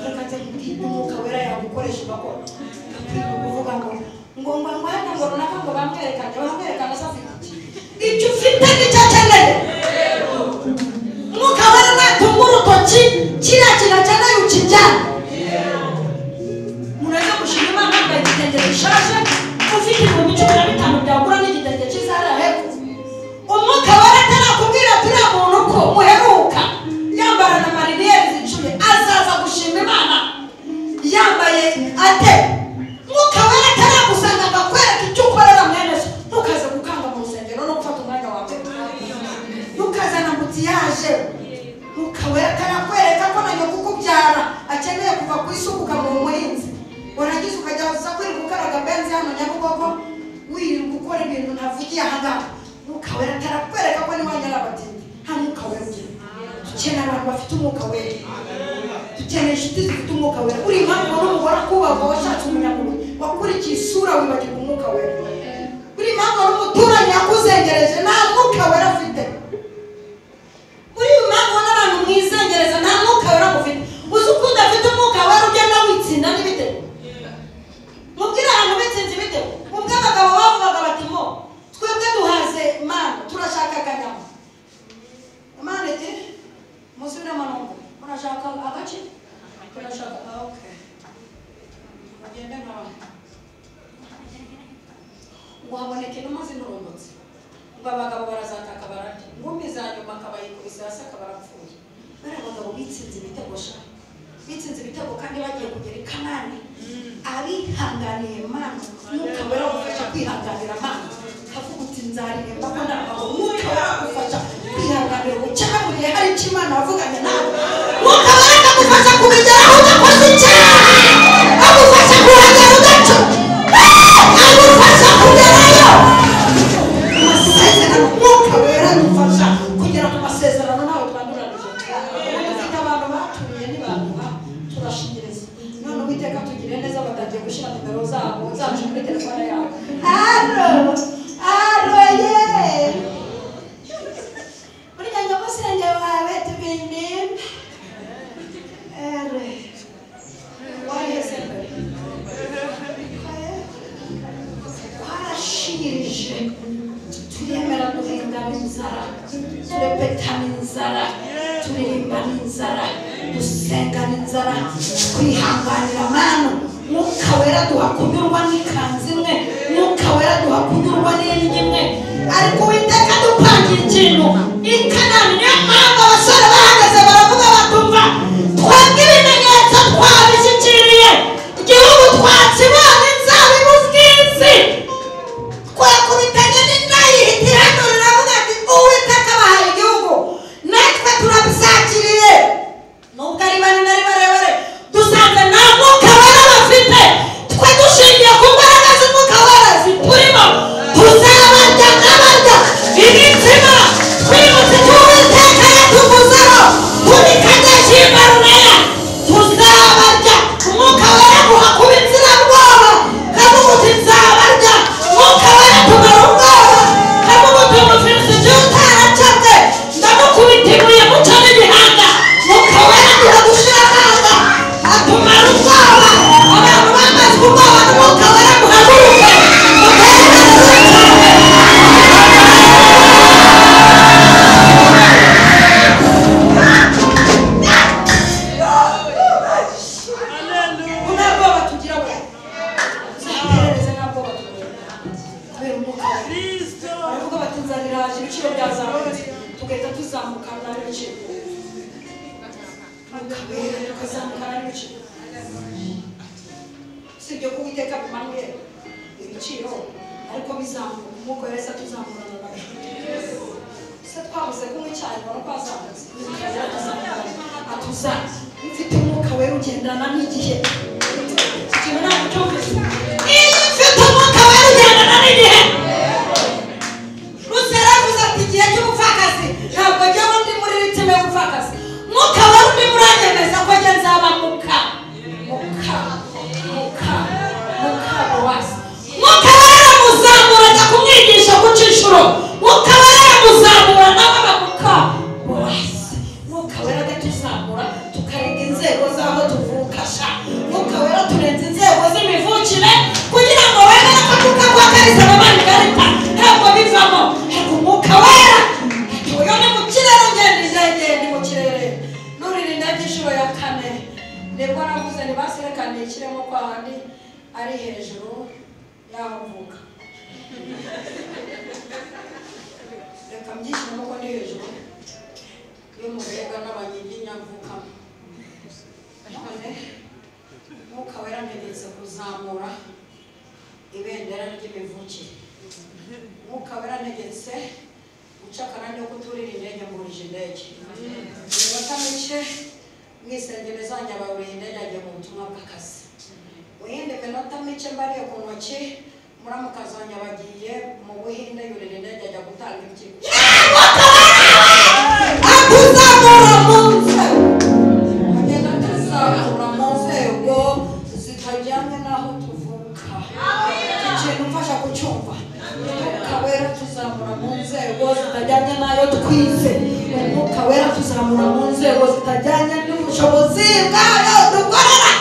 reka nze kubwira umwuka wera yagukoresha ugakora kuvuga ngo hano ngo runaka ngo bamwerekane se afite icyo ufite nicyo akeneye umwuka wera natunga urutoki kiriya kintu akeneye ukijyana muraza gushima Imana yambaye igitenge gishaje ufite ibihumbi 15 byagura n'igitenge cy'izara hepfo umwuka wera atarakubwira ati uriya muntu ko muheruka yambara na mariniyeri zicuye azaza gushima Imana yambaye ate umwuka wera ataragusanga akakwereka icyo ukorera mwene so ntukaze gukanga mu rusengero no gufata umwanya wawe ntukazana mutiyaje umwuka wera atarakwereka ko nanyo kukubyara akeneye kuva ku isuku ukamuha umuhinzi waragize ukajya uza kwirirwa ukaraga benzi hano Nyabugogo wirirwa gukora ibintu ntavugiye ahangaha umwuka wera atarakwereka ko niwanyu ari abatindi nta mwuka wera ugira dukeneye abantu bafite umwuka wera dukeneye inshuti zifite umwuka wera uri impamvu n'umugore akubaka washatse umunyamubiri wakurikiye isura wibagirwa umwuka wera uri impamvu n'umuturanyi yakuzengereje nta mwuka wera afite uri impamvu n'abantu mwizengereza nta mwuka wera mufite uzi uko udafite umwuka wera ugenda witsinda n'ibitego mubwire ahantu bitsinze ibitego ubwo abagabo bavugaga bati mo twebwe duhaze Imana turashaka akanyama Imana iti musubire amanungu murashaka agace turashaka okay agende nk'abantu ngo haboneke n'amazi n'urondotse ngo abagabo barazataka bararya ngumi za nyuma akabayikubise hasi akabarapfuye bari abagabo bitsinze ibitego sha wihanganiye Mana Mwuka Wera agufasha kwihanganira Mana kavuga uti nzaririmba ko ndabaho Mwuka Wera agufasha kwihanganira ubukene mu gihe hari icyo Imana yavuganye nawe Mwuka Wera agufasha kubigeraho udakoze icyaha agufasha kuhagera udaco agufasha kugerayo amasezerano Mwuka Wera agufasha kugera ku masezerano nawe twanduranije dufite abantu baturiye n'abantu turashingiriza none Uwiteka tugire neza batagiye gushyira nimero zabo zacu muri telefone yawe alo ye muri nyamosenge wawe tubindimba waheze warashirije turemera duhingana inzara turepetana inzara turirimbana inzara dusengana inzara kwihanganira Mana Mwuka Wera duha kunyurwa n'ikanzu imwe Mwuka Wera duha kunyurwa n'indi imwe ariko Uwiteka dupangira ikintu ikanani niyo mpamvu abasore bahagaze baravuga batumva twebwe ibimenyetso twabishyikiriye igihugu twakibonye inzabibu bw'isi twakubitanye n'indayihitira hano riravuga ati Uwiteka abahaye igihugu natwe turabisakiriye nubwo ari banini ari barebare dusanze nta Mwuka Wera bafite twe dushingiye ku mbaraga z'Umwuka Wera ziturimo tuzabarya nk'abarya imitsima twibutse icyo Uwiteka yatuvuzeho tubikagesha imbarumeya tuzabarya Umwuka Wera guha kuba inzirabwoba kavuga uti nzabarya Umwuka Wera tumara ubwoba kavuga uti umufirisi igihe utaracabwe ndamukubita ibuye muco n'igihanga Mwuka Wera duha gushira akanga atumara ubwoba abantu bamaze ubwoba n'Umwuka Wera muhaguruke sibyo ko Uwiteka bimanuye ibiciro ariko bizamuka Umwuka Wera tuzamurana nawe se twabuze kumwe cyane no kwazamutse atuza mfite Umwuka Wera ugendana n'igihe ikintu ntabwo cyumvise iyo mfite Umwuka Wera ugendana n'igihe Rusera avuze ati igihe cy'ubupfakazi ntabwo njyewe ndi muri ritime y'ubupfakazi Mwuka Wera undi muranyemeza ko njye nzaba muka wasi Mwuka Wera muzamura ajya kumwigisha guca inshuro Mwuka Wera muzamura nawe bamuka wasi Mwuka Wera tuzamura tukarenga inzego z'aho tuvukasha Mwuka Wera turenze inzego z'imivukire kugira ngo wemere ko tukagwa karisa n'abandi karita ntabwo bivamo ariko Mwuka Wera uyo ni mu kirere ngende mu kirere nuririnda ry'inshuro ya 4 nibwo navuze ntibaserekaniye ikiremo kwa handi ari hejuru yaho mvuka reka mbyishimo ko ndi hejuru yo murega n'abanyiginya mvuka none Mwuka Wera ntegetse kuzamura ibendera ry'imivukire Mwuka Wera ntegetse gucakana no kuturira indege mburije indege batamice mwisengere zanya babiri indege ajya mu butumwa bw'akazi wihinde minota mike mbariye ku ntoki muramukazanya bagiye mu Buhinde yurira indege ajya gutanga ikigo akuzamura mu nzego agenda tuzamura mu nzego zitajyanye n'aho tuvuka ikintu mfasha kucyumva Umwuka Wera tuzamura mu nzego zitajyanye n'ayo twize Umwuka Wera tuzamura mu nzego zitajyanye n'ubushobozi bwayo dukorera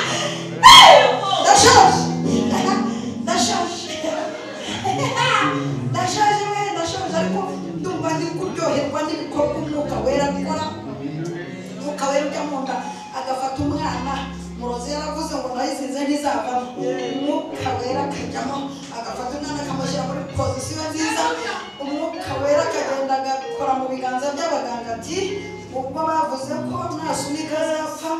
ndashaje ariko ndumva ndi kuryoherwa n'ibikorwa Umwuka Wera akora Umwuka Wera ujya mu nda agafata umwana murozi yaravuze ngo nayizinze ntizavamo Umwuka Wera akajyamo agafata umwana akamushyira muri pozisiyo nziza Umwuka Wera akagenda agakora mu biganza by'abaganga ati ubwo bavuze ko nasunika azapfa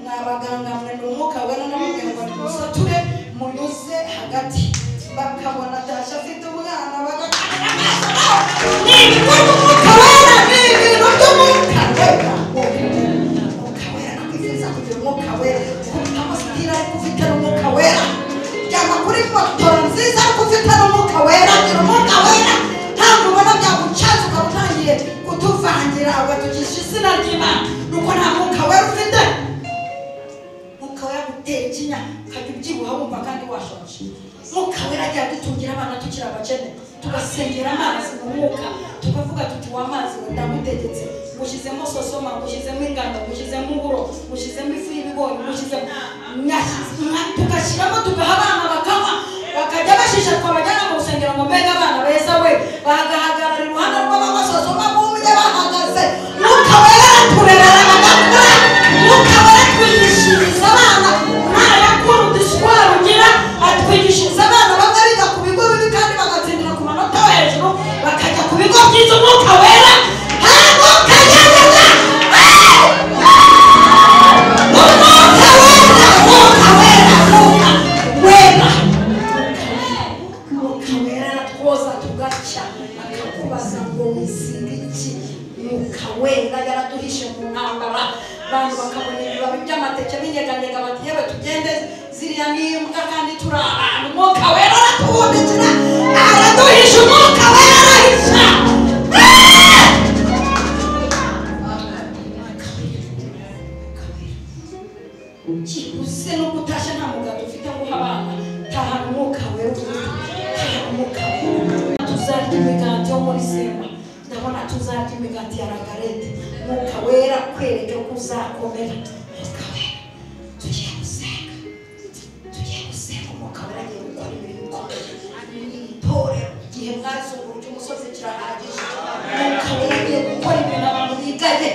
mwabaganga mwe n'Umwuka Wera n'amubwira ngo musature munyuze hagati bakabona Tasha afite umwana bagakanira amaso ni ibikorwa umwuka wera ni ibintu by'umwuka wera umwuka wera nakwifuza kugira umwuka wera ufite amasitira ariko ufite n'umwuka wera jyana kuri moto nziza ariko ufite n'umwuka wera gira umwuka wera ntabwo ubona byagucaza ukaba utangiye kutuvangira ugatugisha izina ry'Imana nuko nta mwuka wera ufite mwuka wera gutera ikinya ukajya ubyibuha wumva kandi washonje mwuka wera agiye adutungira abana tukiri abakene tugasengera amazi mu mwuka tukavuga tuti wa mazi we ndagutegetse mushyizemo sosoma mushyizemo ingano mushyizemo uburo mushyizemo ifu y'ibigori mushyizemo tugashyiramo tugaha abana bakanywa bakajya bashisha twabajyana mu rusengero ngo mbega abana beza we bagahagarara iruhande rw'amasosoma bumye bahagaze mwuka wera araturerera bagakura mwuka wera atwigishiriza abana ntarakura uduswara ugira atwigishiriza abana bamwe biga ku bigo bibi kandi bagatsindira ku manota yo hejuru bakajya ku bigo byiza umwuka wera haguka nyamara wenda yaraduhishe mu ntambara abantu bakabona ibibabi by'amateke binyeganyega bati yewe tugende ziriya n'imbwa kandi turi ahantu umwuka wera aratubonekera araduhisha umwuka wera arahisha kiguze no gutasha nta mugati ufite ngo uha abana tahana umwuka wera tahana umwuka wera tuzarya imigati yo muri Sema ndabona tuzarya imigati ya Ragarete mwuka wera kwereke ko uzakomera mwuka wera tugiye gusenga umwuka wera agiye gukora ibintu bikomeye itorero igihe mwazunguruje umusozi kirahagije mwuka wera agiye gukora ibintu abantu bigaye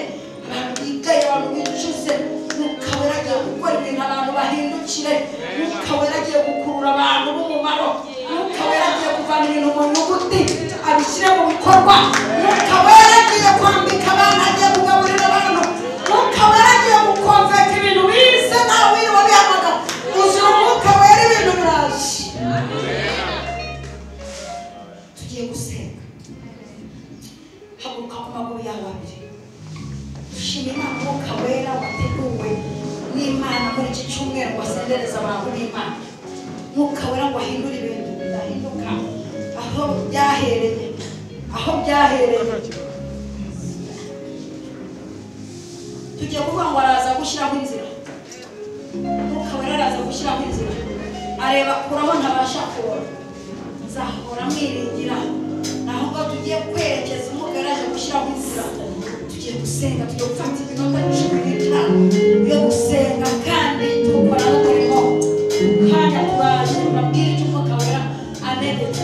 abantu bicuze mwuka wera agiye gukora ibintu abantu bahindukire mwuka wera agiye gukurura abantu b'umumaro mwuka wera agiye kuvana ibintu mu nyuguti abishyire mu bikorwa mwuka wera agiye kwambika abana agiye kugaburira abantu mwuka wera agiye gukonveka ibintu bize nawe wiriwe bihamagara uzira umwuka wera ibintu biraje tugiye gusenga haguruka ku maguru yawe abiri dushima Imana umwuka wera wateguwe n'Imana muri iki cyumweru wasendereza abantu b'Imana mwuka wera ngo ahindure ibintu bidahinduka aho byahereye tugiye kuvuga ngo araza gushyiraho inzira mwuka wera araza gushyiraho inzira areba kuraho ntabasha kubona nzahora mwiringira naho ngo tugiye kwerekeza umwuka wera aje gushyiraho inzira tugiye gusenga tugiye gufata iminota 15 yo gusenga kandi tukora n'umurimo kandi turaje babwire icyo umwuka wera anegetse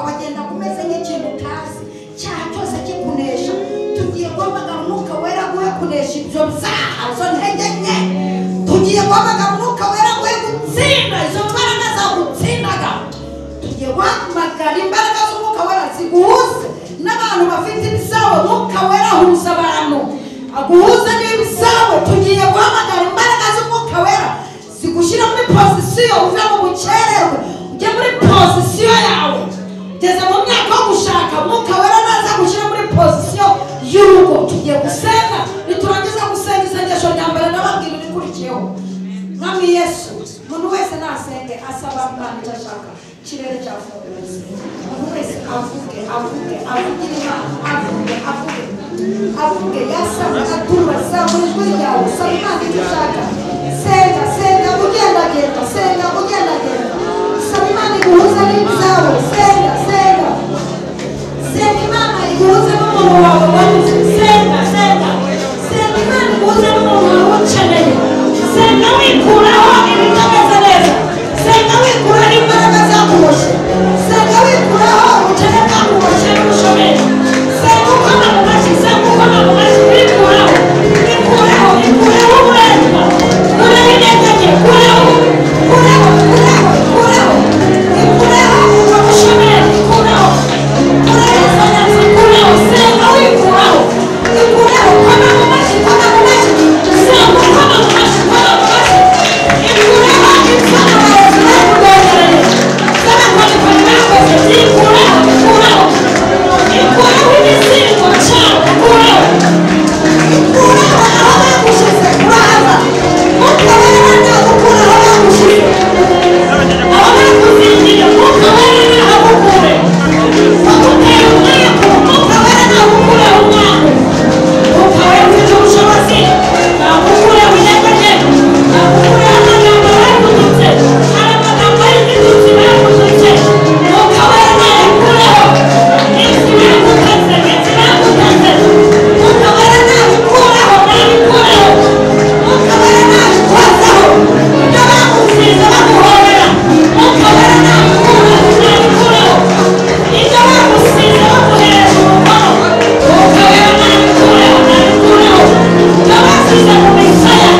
wagenda kumeze nk'ikintu utazi cyaha cyose izo byaha zo ntege nke tugiye guhamagara umwuka wera ngo gutsinda izo mbaraga zagutsindaga tugiye guhamagara imbaraga z'umwuka wera ziguhuze n'abantu bafite ibisawe umwuka wera ahuza abantu aguhuza n'ibisawe tugiye guhamagara imbaraga z'umwuka wera zigushyira muri pozisiyo uve mu bukererwe ujye muri pozisiyo yawe ugeze mu myaka yo gushaka umwuka wera naza gushyira muri pozisiyo y'urugo tugiye gusenga niturangiza gusenga isengesho rya mbere n'ababwira irikurikiyeho mwami Yesu umuntu wese nasenge asaba Imana icyo ashaka ikirere cyafungutse umuntu wese avuge avuge yasaba atura saba ijwi ryawe saba Imana icyo ushaka senga ugendagenda saba Imana iguhuza n'ibyawe senga Imana iguhuze n'umuntu wawe wanyuze senga Imana iguhuze n'umuntu wawe ukeneye senga wikuraho ibitameze neza senga wikuraho imbaraga zakuboshye senga wikuraho ubukene bwakuboshye n'ubushomeri senga ukoma mu mashyi wikuraho uburenga kureho intege kureho ubushomeri kureho senga wikuraho koma mu mashyi senga ukoma mu mashyi ikuraho ibyaha zirakugongereye z'abakonikoni bakoze byikuraho imizingo cyangwa ikuraho aho bagushyize kuraza mwuka wera nagukura aho bagushyize aho bakuzingiye mwuka wera nagukure waguteye umwaka mwuka wera nagukureho umwaka mwuka wera ufite ubushobozi nagukureho intege nagukureho amagambo yakututse hari amagambo y'igitutsi yakututse mwuka wera nagukureho inzira yakututse mwuka wera nabikureho mwuka wera nabikozaho ibyo bagusize baguhobera mwuka wera nabikureho ibyo bagusize baguhereza umukono mwuka wera nabikureho ibyo basize mu misaya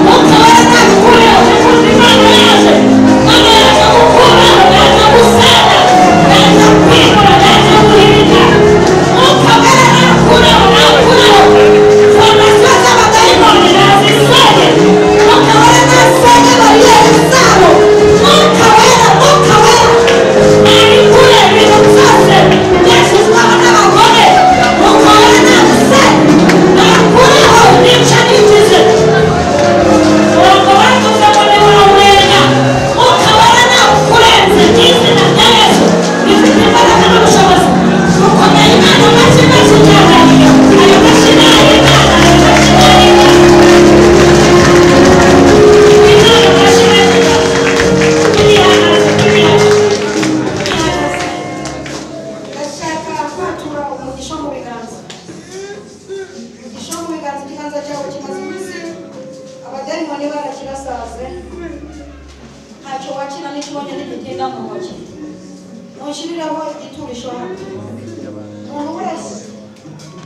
mwuka wera nabikureho nikuzi Imana yaje Imana yaje gukuraho yaje gusenya yaje kwimura yaje guhirika mwuka wera nabikureho fondasiyo z'abadayimoni nazisenye mwuka wera nasenye bariyeri zabo mwuka wera nabikure ibintu byose byashyizweho n'abagore mwuka wera nabisenye nakureho nica nikize umurongo watuze muri wawera mwuka wera nakurenze n'izina rya Yesu rifite imbaraga n'ubushobozi rukomeye Imana amashyi menshi cyane ayo mashyi ni ay'Imana ayo mashyi ni ay'Imana Imana amashyi menshi cyane ndashaka kwatura umugisha mu biganza ikiganza cyawe kimaze iminsi abadayimoni barakirasaze ntacyo wakina n'ikibonye ntigitinda mu ntoki ntushyirireho igiturisho umuntu wese